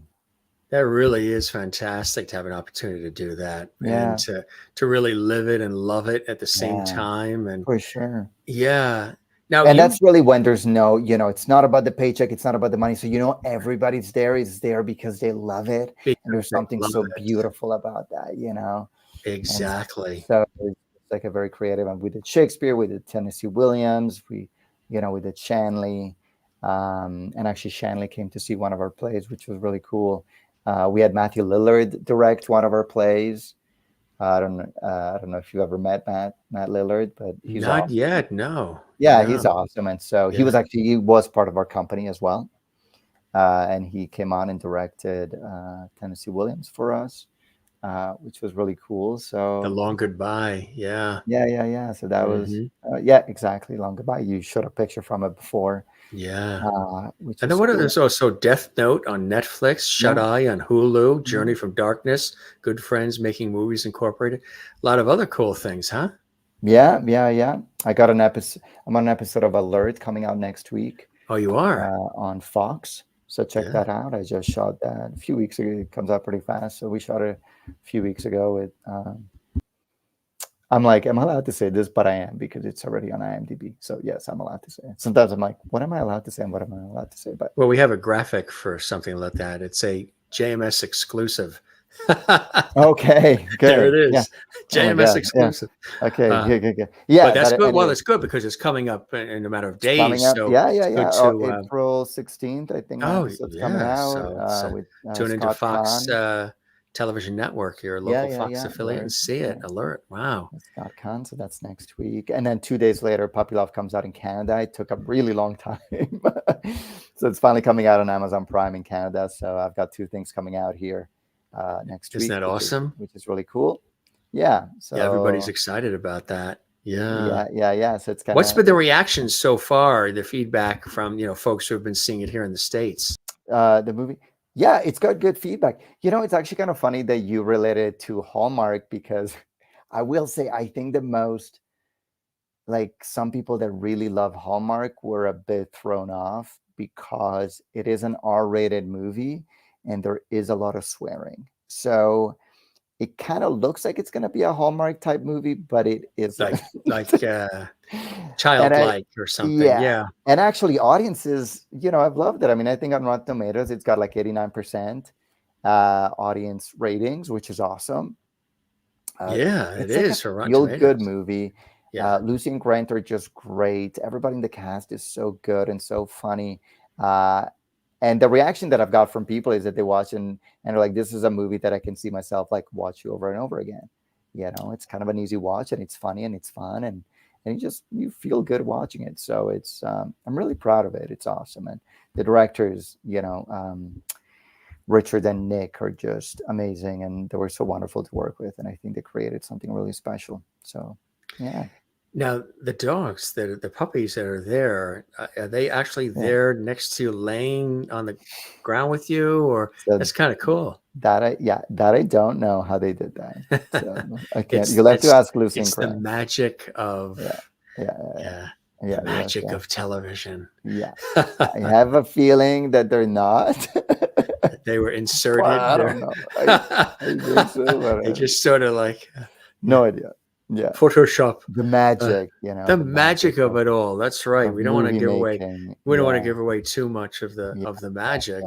That really is fantastic to have an opportunity to do that and yeah, to really live it and love it at the same yeah, time. And for sure. yeah. Now And you that's really when there's no, it's not about the paycheck, it's not about the money. So everybody's there is there because they love it, and because there's they something love so it. beautiful about that. And Exactly. so it's like a very creative. And we did Shakespeare, we did Tennessee Williams, we did Shanley, and actually Shanley came to see one of our plays, which was really cool. We had Matthew Lillard direct one of our plays. I don't know if you ever met Matt Lillard, but he's Not awesome. yet. No. Yeah, No. he's awesome. And so Yeah. he was part of our company as well, and he came on and directed Tennessee Williams for us, which was really cool. The So long goodbye. Yeah. yeah, yeah, yeah. So that was, Hmm. yeah, exactly. Long Goodbye. You showed a picture from it before, Yeah. which And then is what? cool. There's also Death Note on Netflix, Shut Yeah, Eye on Hulu, yeah, Journey from Darkness, Good Friends Making Movies Incorporated. A lot of other cool things, huh? yeah, yeah, yeah. I got an episode. I'm on an episode of Alert coming out next week Oh, you are? on Fox. So check Yeah. that out. I just shot that a few weeks ago. It comes out pretty fast. So we shot it a few weeks ago. I'm like, am I allowed to say this? But I am, because it's already on IMDb. So yes, I'm allowed to say it. Sometimes I'm like, what am I allowed to say and what am I allowed to say? But Well, we have a graphic for something like that. It's a JMS exclusive. okay, There it good. Yeah. is. Oh my JMS God. Yeah. exclusive. Okay. Uh, Good. Good. Good. but Yeah. that's But good. Well, anyway, it's good because it's coming up in a matter of it's coming days. up. So Yeah. Yeah. it's Yeah. good Oh, to, April 16th, I think my oh, episode's coming yeah. out So it's with tune into Scott Fox Kahn. Television Network, your Yeah. local Yeah. Fox Yeah. affiliate, and Alert. see it. Yeah. Alert. Wow. Scott Kahn. So that's next week. And then 2 days later, Puppy Love comes out in Canada. It took a really long time. So it's finally coming out on Amazon Prime in Canada. So I've got two things coming out here next Isn't week, that which is awesome? which is really cool. Yeah. Yeah, everybody's So excited about that. Yeah. yeah, yeah, yeah. So it's kind What's of been the reaction so far, the feedback from, folks who have been seeing it here in the States? the movie. Yeah, it's got good feedback. It's actually kind of funny that you related it to Hallmark, because I will say I think the most, like, some people that really love Hallmark were a bit thrown off because it is an R-rated movie and there is a lot of swearing. So it kind of looks like it's going to be a Hallmark type movie, but it isn't. Like And childlike or something. yeah, Yeah. and actually audiences, I've loved it. I mean, I think on Rotten Tomatoes, it's got like 89% audience ratings, which is awesome. Uh, Yeah, it it's like a is for Rotten feel-good Tomatoes. movie. Yeah. Lucy and Grant are just great. Everybody in the cast is so good and so funny. Uh, and the reaction that I've got from people is that they watch and they're like, this is a movie that I can see myself like watch over and over again. It's kind of an easy watch, and it's funny and it's fun, and you feel good watching it. So it's I'm really proud of it. It's awesome. And the directors, Richard and Nick, are just amazing, and they were so wonderful to work with. And I think they created something really special. So yeah. Now, the dogs, the puppies that are there, are they actually Yeah. there next to you, laying on the ground with you, or So that's kind of cool? that I don't know how they did that. So I can't. It's You'll have to it's ask Lucy and it's the Grant. magic Yeah, of yeah, yeah, yeah, yeah, the yeah. You have to magic ask. of television. Yeah, I have a feeling that they're not. They were Well, inserted I there. don't know. I think so, but They just sort of like, yeah, no idea. Yeah, Photoshop. the Uh, magic, the the magic magic of it all. That's right. of movie making. We don't want to Yeah, give away too much of yeah, the magic.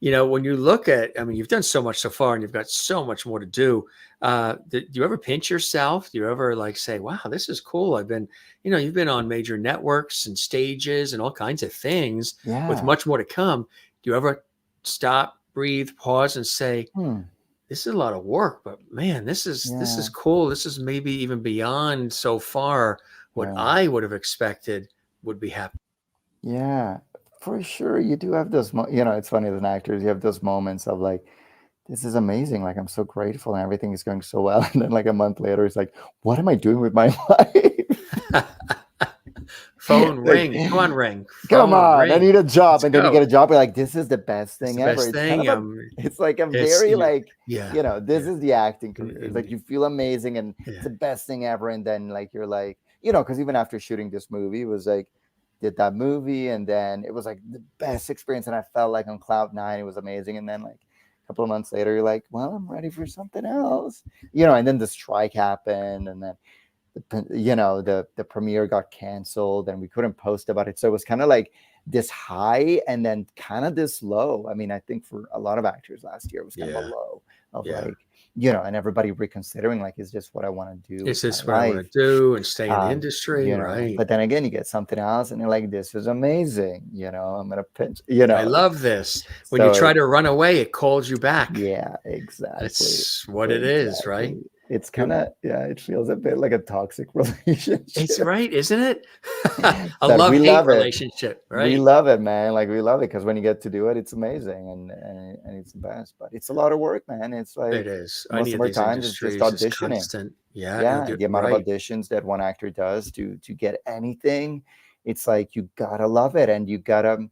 yeah. When you look at, I mean, you've done so much so far and you've got so much more to do. Do you ever pinch yourself? Do you ever like say, wow, this is cool? You've been on major networks and stages and all kinds of things with Yeah. much more to come. Do you ever stop, breathe, pause, and say, Hmm. this is a lot of work, but man, this is Yeah. cool. This is maybe even beyond so far what Yeah. I would have expected would be happening. Yeah. For sure. You do have those, it's funny as an actor, you have those moments of like, this is amazing. Like, I'm so grateful and everything is going so well. And then like a month later, it's like, what am I doing with my life? Phone Like, ring. Come on, ring. come Phone on, I ring. need a job. Let's And then you get go. a job. You're like, this is the best It's thing the ever. best It's kind thing. of it's like a It's very you. like, Yeah. this Yeah. is the acting career. It's like And you feel amazing and it's yeah. the best thing ever. And then like, you're like, because even after shooting this movie, it was like, did that movie. And then it was like the best experience. And I felt like on cloud nine, it was amazing. And then like a couple of months later, you're like, well, I'm ready for something else, and then the strike happened. And then the premiere got canceled and we couldn't post about it, so it was kind of like this high and then kind of this low. I mean, I think for a lot of actors last year it was kind of a Yeah. low of Yeah. like, and everybody reconsidering like, is this what I want to do Is with my this what I want life? to do and stay in the industry? Right. But then again, you get something else and you're like, this is amazing, I'm gonna pinch, I love this. When you so try to run away, it calls you back. yeah, exactly. That's what it is, right? Exactly. It's kind of, it feels a bit like a toxic relationship. It's right, isn't it? A But we love-hate love it. relationship, We right? love it, man. Like we love it because when you get to do it, it's amazing and it's the best. But it's a lot of work, man. It's It like is. most Any of of our these times it's just industries is auditioning. constant. Yeah, Yeah, the amount of right. auditions that one actor does to get anything, it's like you gotta love it, and you gotta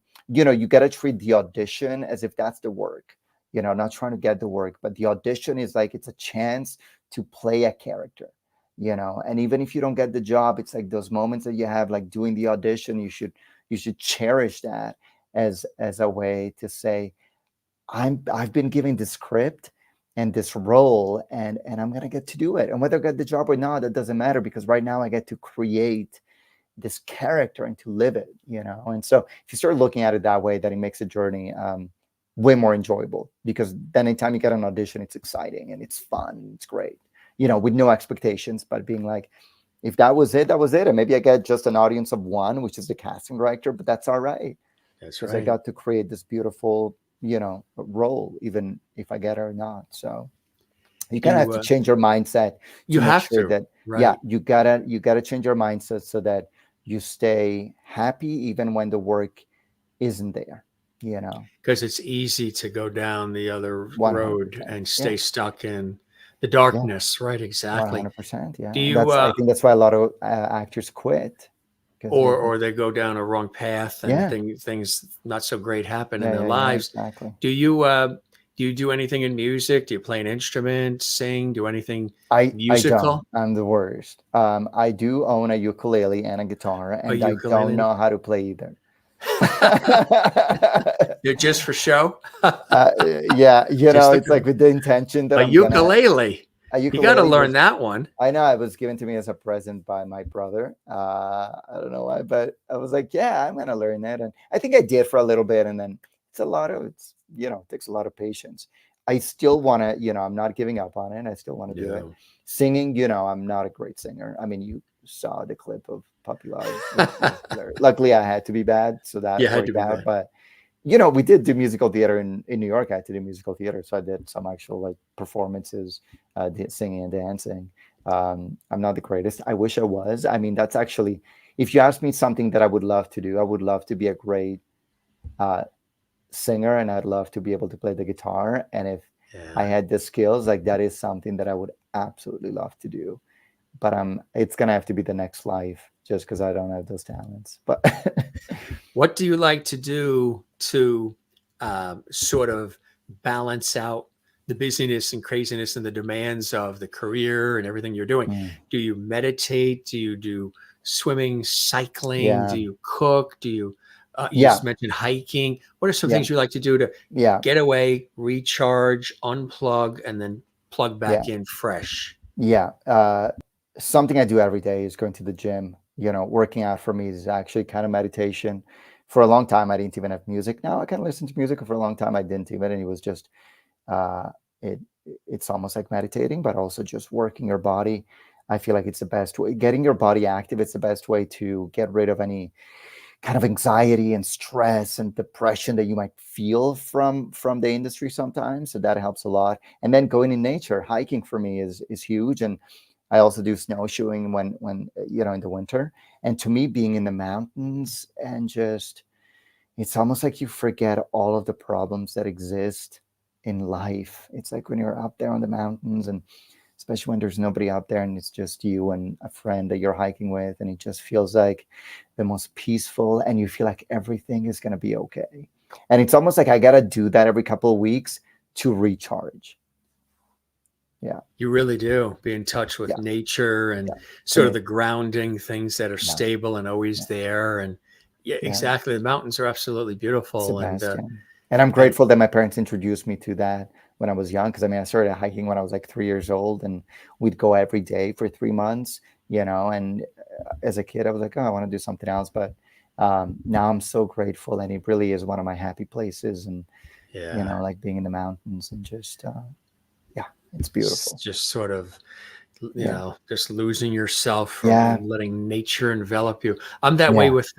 treat the audition as if that's the work. Not trying to get the work, but the audition is like it's a chance to play a character. And even if you don't get the job, it's like those moments that you have, like doing the audition. You should cherish that as a way to say, I've been given this script and this role, and I'm gonna get to do it. And whether I get the job or not, that doesn't matter, because right now I get to create this character and to live it. And so if you start looking at it that way, that it makes the journey way more enjoyable, because then anytime you get an audition, it's exciting and it's fun, it's great, with no expectations, but being like, if that was it, that was it. And maybe I get just an audience of one, which is the casting director, but that's all right, That's because I right. got to create this beautiful, role, even if I get it or not. So you kind of have to change your mindset You to make have sure to, that, yeah, right? you gotta change your mindset so that you stay happy even when the work isn't there. Because it's easy to go down the other road 100%. and Yeah, stay stuck in the yeah, darkness, right? Exactly. 100%. Yeah, Do and you I think that's why a lot of actors quit, because or they go down a wrong path and yeah, things not so great happen in yeah, their yeah, yeah, lives? exactly. Do you do anything in music? Do you play an instrument, sing, do anything I don't. musical? I'm the worst. I do own a ukulele and a guitar, A and I don't ukulele? know how to play either. They're just for show? Yeah, Just the it's like with the intention that a I'm gonna ukulele. a You got to ukulele learn was. that one. I know it was given to me as a present by my brother. I don't know why, but I was like, yeah, I'm gonna learn it, and I think I did for a little bit, and then it takes a lot of patience. I still want to, I'm not giving up on it. I still want to do it. No. Singing, I'm not a great singer. I mean, you saw the clip of Puppy Love. Luckily, I had to be bad, so that You had to worked be out. bad. But we did do musical theater in New York. I had to do musical theater, so I did some actual like performances, singing and dancing. I'm not the greatest. I wish I was. I mean, that's actually, if you ask me something that I would love to do, I would love to be a great uh, singer, and I'd love to be able to play the guitar. And if I Yeah. had the skills, like that is something that I would absolutely love to do. But it's gonna have to be the next life, just because I don't have those talents. But What do you like to do to sort of balance out the busyness and craziness and the demands of the career and everything you're doing? mm, Do you meditate? Do you do swimming, cycling? yeah, Do you cook? Do you, you yeah, just mentioned hiking. What are some yeah, things you like to do to yeah, get away, recharge, unplug, and then plug yeah. back in fresh? Yeah, something I do every day is going to the gym. Working out for me is actually kind of meditation. For a long time, I didn't even have music. Now I can listen to music. For a long time, I didn't even, and it was just uh, it. It's almost like meditating, but also just working your body. I feel like it's the best way. Getting your body active. It's the best way to get rid of any kind of anxiety and stress and depression that you might feel from the industry sometimes. So that helps a lot. And then going in nature, hiking for me is huge. And I also do snowshoeing when in the winter. And to me, being in the mountains and just, it's almost like you forget all of the problems that exist in life. It's like when you're up there on the mountains, and especially when there's nobody out there and it's just you and a friend that you're hiking with, and it just feels like the most peaceful, and you feel like everything is going to be okay. And it's almost like I got to do that every couple of weeks to recharge. Yeah. You really do. Be in touch with nature and sort of the grounding things that are stable and always there. And exactly. The mountains are absolutely beautiful. And I'm grateful that my parents introduced me to that when I was young. Because I started hiking when I was like 3 years old, and we'd go every day for 3 months, and as a kid, I was like, oh, I want to do something else. But now I'm so grateful, and it really is one of my happy places. And, like being in the mountains and just, it's beautiful. It's just sort of, just losing yourself from letting nature envelop you. I'm that way with,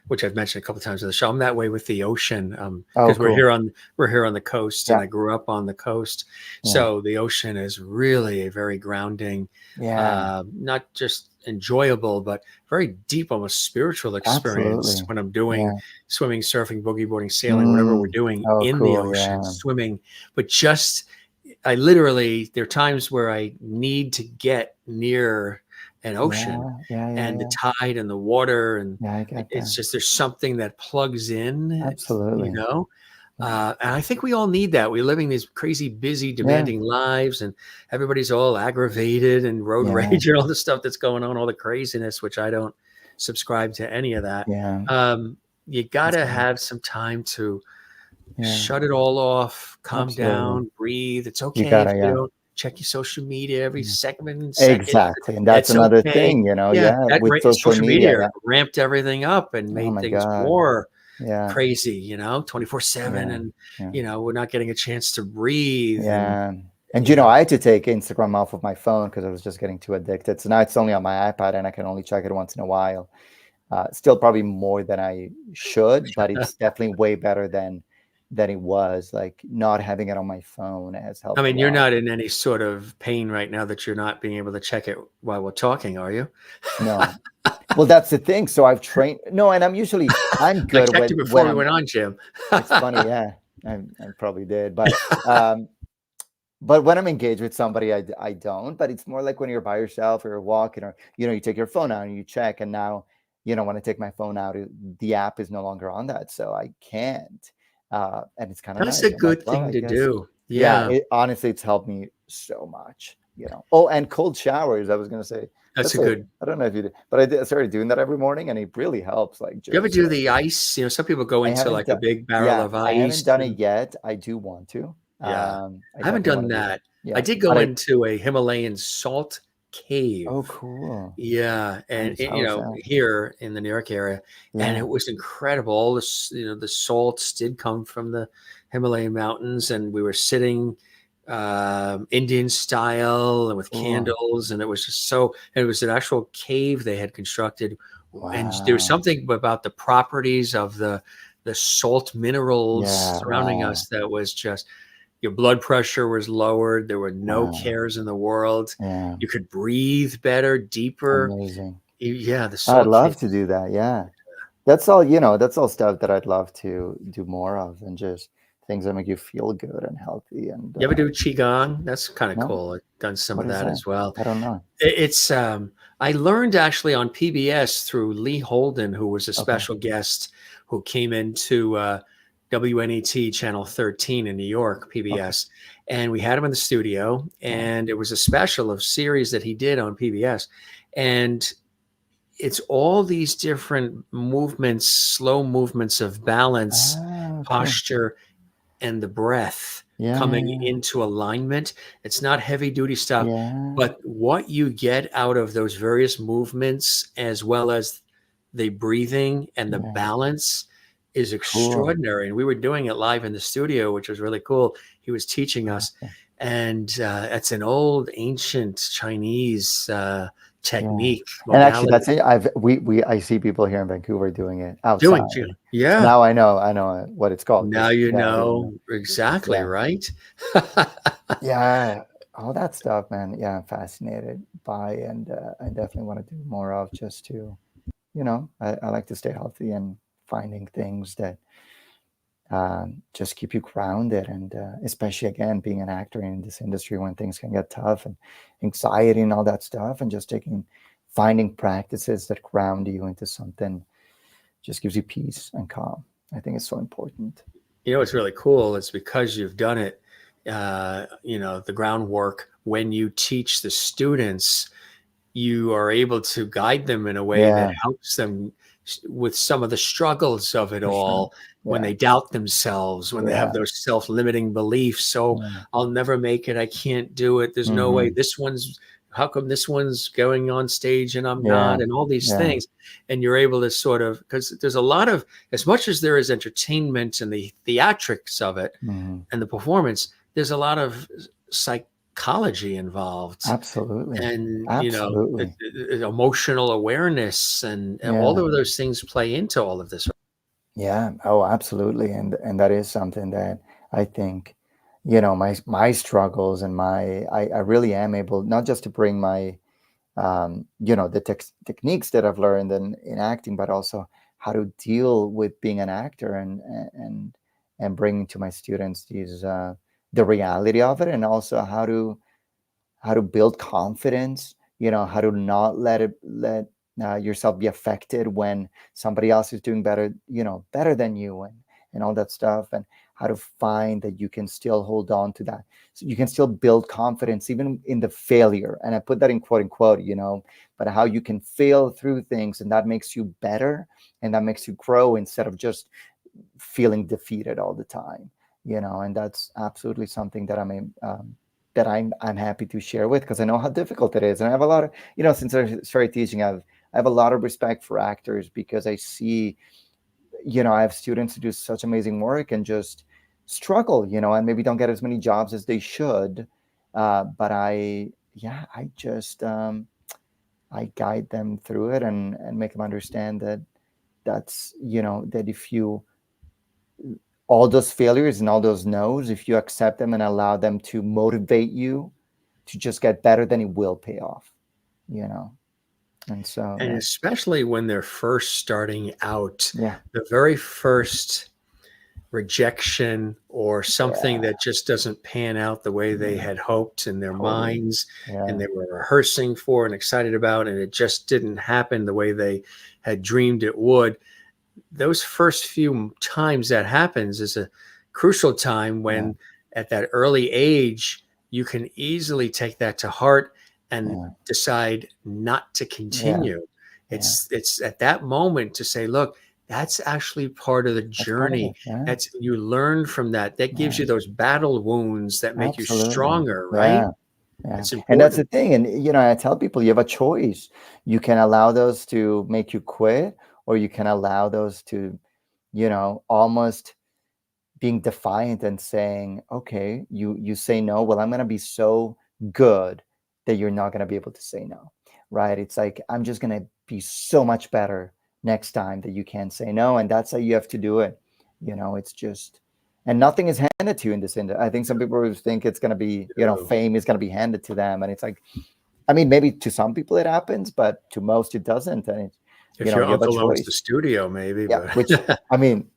which I've mentioned a couple of times on the show. I'm that way with the ocean, because we're here on the coast, and I grew up on the coast. So the ocean is really a very grounding, not just enjoyable, but very deep, almost spiritual experience when I'm doing swimming, surfing, boogie boarding, sailing, whatever we're doing the ocean, swimming, but just, there are times where I need to get near an ocean and the tide and the water. And it's just, there's something that plugs in. Absolutely. And I think we all need that. We're living these crazy, busy, demanding lives, and everybody's all aggravated and road rage and all the stuff that's going on, all the craziness, which I don't subscribe to any of that. You got to have some time to shut it all off, calm down, breathe. It's okay if you don't check your social media every second. Exactly. And that's another thing, with social media ramped everything up and made things more crazy, 24/7. And, we're not getting a chance to breathe. And I had to take Instagram off of my phone because I was just getting too addicted. So now it's only on my iPad, and I can only check it once in a while. Still probably more than I should, but it's definitely way better than it was. Like, not having it on my phone has helped. I mean, you're not in any sort of pain right now that you're not being able to check it while we're talking, are you? No. Well, that's the thing. So I've trained. No, and I'm good I checked it before we went on, Jim. It's funny, I probably did, but when I'm engaged with somebody, I don't. But it's more like when you're by yourself or you're walking, or you take your phone out and you check. And now, when I take my phone out, the app is no longer on that, so I can't. And it's kind of that's a good thing to do. Honestly, it's helped me so much. Oh, and cold showers. I was gonna say that's a good. I don't know if you did, but I started doing that every morning, and it really helps. Like, do you ever do the ice? Some people go into like a big barrel of ice. I haven't done it yet. I do want to. I haven't done that. I did go into a Himalayan salt cave. Oh, cool. Yeah. And here in the New York area, and it was incredible. All this, the salts did come from the Himalayan mountains, and we were sitting Indian style and with candles, and it was just it was an actual cave they had constructed. Wow. And there was something about the properties of the salt minerals surrounding us that was just, your blood pressure was lowered. There were no cares in the world. You could breathe better, deeper. Amazing. The salt I'd love to do that. Yeah. That's all, that's all stuff that I'd love to do more of, and just things that make you feel good and healthy. And you ever do Qigong? That's kind of cool. I've done some of that as well. I don't know. It's I learned actually on PBS through Lee Holden, who was a special guest who came into WNET Channel 13 in New York, PBS. And we had him in the studio, and it was a special of series that he did on PBS. And it's all these different movements, slow movements of balance, posture, and the breath coming into alignment. It's not heavy duty stuff, but what you get out of those various movements, as well as the breathing and the balance, is extraordinary. And we were doing it live in the studio, which was really cool. He was teaching us, and it's an old ancient Chinese Yeah. technique, And actually, modality. that's it. I see people here in Vancouver doing it Doing, outside. So yeah. now I know what it's called Now because you yeah, I didn't know know. exactly, Yeah. right? Yeah, all that stuff, man. Yeah, I'm fascinated by, and I definitely want to do more of just to, I like to stay healthy and finding things that just keep you grounded. And especially, again, being an actor in this industry when things can get tough and anxiety and all that stuff, and just finding practices that ground you into something just gives you peace and calm. I think it's so important. You know, what's really cool. It's because you've done it, the groundwork. When you teach the students, you are able to guide them in a way that Yeah, helps them with some of the struggles of it for sure. all, when Yeah, they doubt themselves, when they have yeah, those self-limiting beliefs. So yeah. I'll never make it. I can't do it. There's no way. Hmm. How come this one's going on stage and I'm Yeah, not? And all these yeah. things. And you're able to sort of, because there's a lot of, as much as there is entertainment and the theatrics of it Hmm. and the performance, there's a lot of psychology involved, Absolutely. and Absolutely. emotional awareness, and all Yeah. of those things play into all of this. Yeah. Oh, absolutely. And that is something that I think, my struggles and I really am able not just to bring my the techniques that I've learned in acting, but also how to deal with being an actor and bringing to my students the reality of it, and also how to build confidence, how to not let yourself be affected when somebody else is doing better than you, and all that stuff, and how to find that you can still hold on to that, so you can still build confidence even in the failure, and I put that in quote unquote, but how you can fail through things, and that makes you better, and that makes you grow instead of just feeling defeated all the time, and that's absolutely something that I'm happy to share with, because I know how difficult it is, and I have a lot of, since I started teaching, I have a lot of respect for actors, because I see, I have students who do such amazing work and just struggle, and maybe don't get as many jobs as they should, but I just I guide them through it, and make them understand that that if you all those failures and all those no's, if you accept them and allow them to motivate you to just get better, then it will pay off, you know. And so And that's especially when they're first starting out, yeah, the very first rejection or something yeah, that just doesn't pan out the way they yeah, had hoped in their totally, minds, and yeah, they were rehearsing for and excited about, and it just didn't happen the way they had dreamed it would. Those first few times that happens is a crucial time, yeah, when at that early age you can easily take that to heart and yeah, decide not to yeah, continue. yeah. It's at that moment to say, look, that's actually part of the That's part of journey. it. Yeah, That's, you learn from that. That gives yeah, you those battle wounds that make you absolutely. stronger, right? Yeah, yeah. That's And that's the important. thing. And I tell people you have a choice. You can allow those to make you quit, or you can allow those to, almost being defiant and saying, okay, you say no, well, I'm going to be so good that you're not going to be able to say no, right? It's like, I'm just going to be so much better next time that you can't say no, and that's how you have to do it. It's just, and nothing is handed to you in this industry. I think some people always think it's going to be, fame is going to be handed to them, and it's like, I mean, maybe to some people it happens, but to most it doesn't, and it's, If your you have a uncle owns the choice. studio, maybe, Yeah, but which, I mean,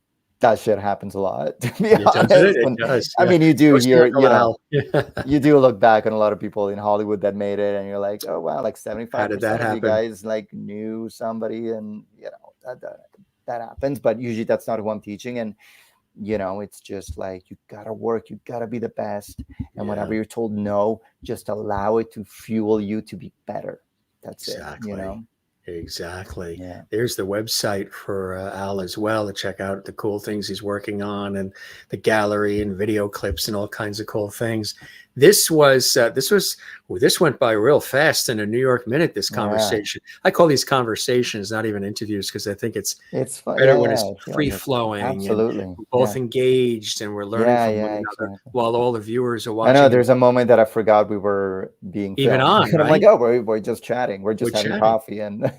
that shit happens a lot, to be it does it. honest. It When does. I Yeah. mean, you do Go see hear, Uncle Al. Yeah. you do look back on a lot of people in Hollywood that made it, and you're like, oh wow, like How did that 75% of you happen? guys like knew somebody, and that happens. But usually that's not who I'm teaching, and it's just like you gotta work, you gotta be the best, and Yeah, whenever you're told no, just allow it to fuel you to be better. That's it. exactly. Exactly. Yeah, There's the website for Al as well, to check out the cool things he's working on, and the gallery and video clips and all kinds of cool things. This went by real fast in a New York minute. This conversation, I call these conversations, not even interviews, because I think it's fun. better when it's I feel free like flowing and absolutely. we're both engaged and we're learning from one another Exactly. while all the viewers are I watching. know there's a moment that I forgot we were being even filmed. on, And I'm like, right? oh, we're just chatting. We're just having coffee. And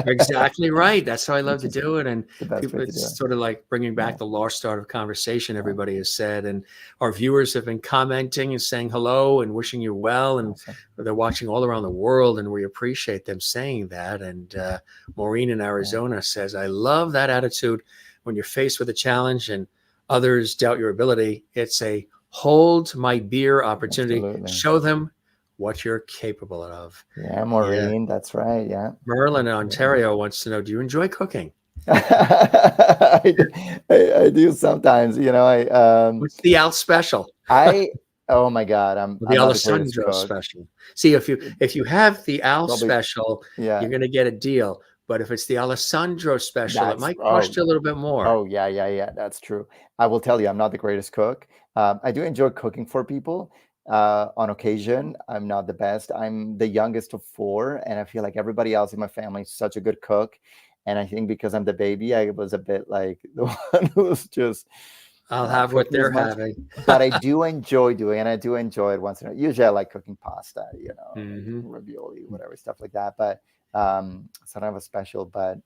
Exactly right. That's how I love which to is do it. And the best people, way to do it's it. sort of like bringing back Yeah. the lost art of conversation, Yeah. everybody has said. And our viewers have been commenting and saying hello and wishing you well. And Awesome. they're watching all around the world, and we appreciate them saying that. And Maureen in Arizona says, I love that attitude when you're faced with a challenge and others doubt your ability. It's a hold my beer opportunity. Absolutely. Show them what you're capable of. Yeah, Maureen, that's right. Yeah. Merlin in Ontario wants to know, do you enjoy cooking? I do sometimes, What's the Al special? Oh my God, I'm The not the greatest Alessandro cook. special. See, if you have the Al Probably- special, Yeah. you're going to get a deal. But if it's the Alessandro special, it might cost you a little bit more. Oh, yeah. That's true. I will tell you, I'm not the greatest cook. I do enjoy cooking for people on occasion. I'm not the best. I'm the youngest of 4, and I feel like everybody else in my family is such a good cook. And I think because I'm the baby, I was a bit like the one who was just. I'll have what they're having. But I do enjoy doing, and I do enjoy it once in a while. Usually I like cooking pasta, ravioli, whatever, stuff like that. But so I don't have a special, but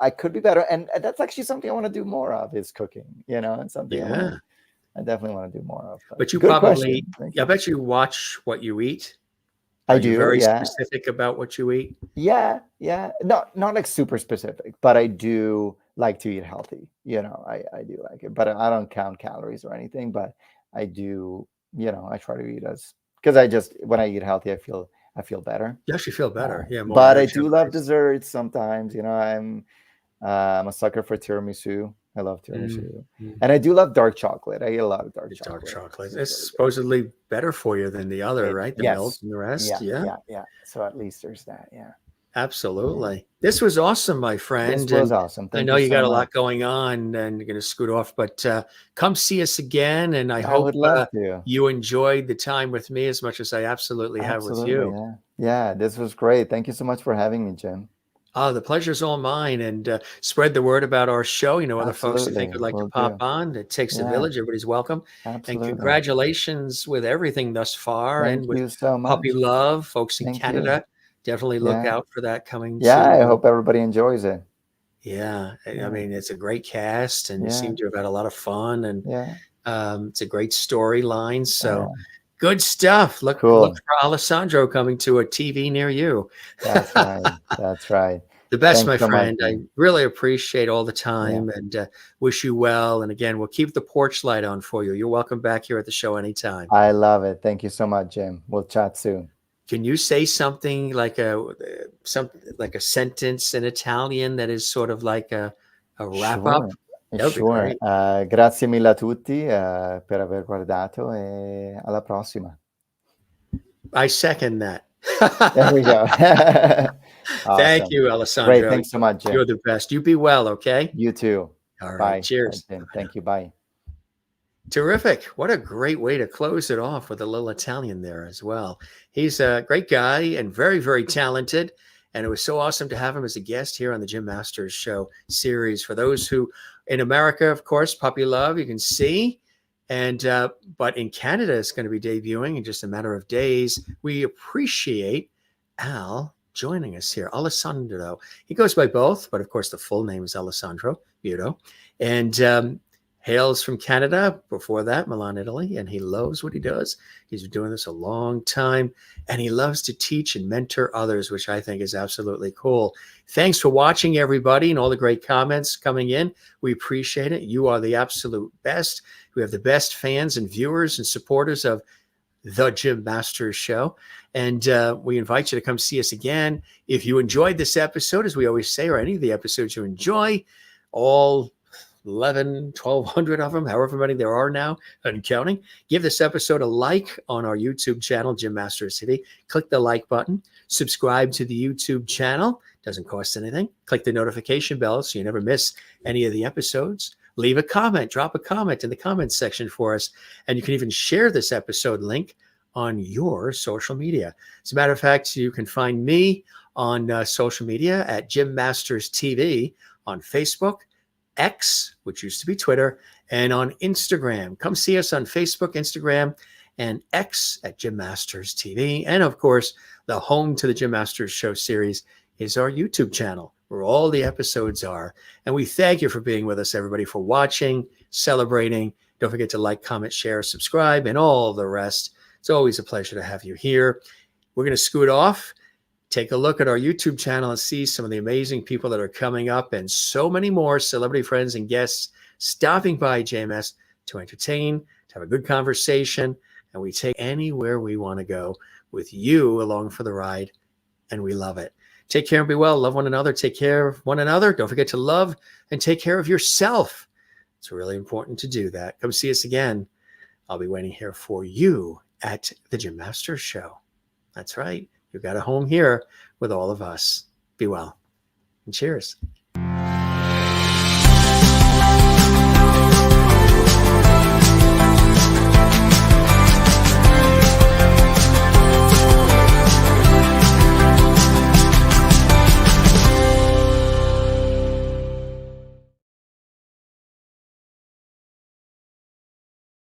I could be better. And that's actually something I want to do more of, is cooking, and something I definitely want to do more of. But you probably, I bet you watch what you eat. I do. Very specific about what you eat. Yeah. Not like super specific, but I do like to eat healthy. I do like it, but I don't count calories or anything. But I do, I try to eat because when I eat healthy, I feel better. You actually feel better. Yeah. But I do love desserts sometimes. I'm a sucker for tiramisu. I love tiramisu. And I do love dark chocolate. I eat a lot of dark chocolate. It's supposedly better for you than the other, right? The milk and the rest. Yeah. So at least there's that. Yeah. Absolutely. This was awesome, my friend. This was awesome. I know you got a lot going on and you're going to scoot off, but come see us again. And I hope would love to. You enjoyed the time with me as much as I absolutely have with you. Yeah, this was great. Thank you so much for having me, Jim. Oh, the pleasure's all mine. And spread the word about our show. Other folks who think would like to pop on. It takes a village. Everybody's welcome. Absolutely. And congratulations with everything thus far. Thank you so much. Puppy Love, folks in Canada. Definitely look out for that coming. Yeah, I hope everybody enjoys it. Yeah, I mean, it's a great cast, and you seem to have had a lot of fun, and it's a great storyline. So good stuff. Look for Alessandro coming to a TV near you. That's right. That's right. The best, my friend. I really appreciate all the time and wish you well. And again, we'll keep the porch light on for you. You're welcome back here at the show anytime. I love it. Thank you so much, Jim. We'll chat soon. Can you say something like a sentence in Italian that is sort of like a wrap up? Sure. Grazie mille a tutti per aver guardato e alla prossima. I second that. There we go. Awesome. Thank you, Alessandro. Great. Thanks so much, Jim. You're the best. You be well, okay? You too. All right. Bye. Cheers. Bye, thank you. Bye. Terrific. What a great way to close it off with a little Italian there as well. He's a great guy and very, very talented. And it was so awesome to have him as a guest here on the Jim Masters Show series. For those who in America, of course, Puppy Love, you can see. And but in Canada, it's going to be debuting in just a matter of days. We appreciate Al joining us here. Alessandro. He goes by both, but of course, the full name is Alessandro Miro. And Hale's from Canada. Before that, Milan, Italy. And he loves what he does. He's been doing this a long time. And he loves to teach and mentor others, which I think is absolutely cool. Thanks for watching, everybody, and all the great comments coming in. We appreciate it. You are the absolute best. We have the best fans and viewers and supporters of the Jim Masters Show. And we invite you to come see us again. If you enjoyed this episode, as we always say, or any of the episodes you enjoy, all 1,200 of them, however many there are now and counting, give this episode a like on our YouTube channel, Jim Masters TV. Click the like button, subscribe to the YouTube channel. Doesn't cost anything. Click the notification bell so you never miss any of the episodes. Leave a comment, drop a comment in the comments section for us. And you can even share this episode link on your social media. As a matter of fact, you can find me on social media at Jim Masters TV on Facebook, X, which used to be Twitter, and on Instagram. Come see us on Facebook, Instagram, and X at Jim Masters TV. And of course, the home to the Jim Masters Show series is our YouTube channel, where all the episodes are. And we thank you for being with us, everybody, for watching, celebrating. Don't forget to like, comment, share, subscribe, and all the rest. It's always a pleasure to have you here. We're going to scoot off, take a look at our YouTube channel and see some of the amazing people that are coming up and so many more celebrity friends and guests stopping by JMS to entertain, to have a good conversation, and we take anywhere we want to go with you along for the ride, and we love it. Take care and be well. Love one another. Take care of one another. Don't forget to love and take care of yourself. It's really important to do that. Come see us again. I'll be waiting here for you at the Jim Masters Show. That's right. You've got a home here with all of us. Be well and cheers.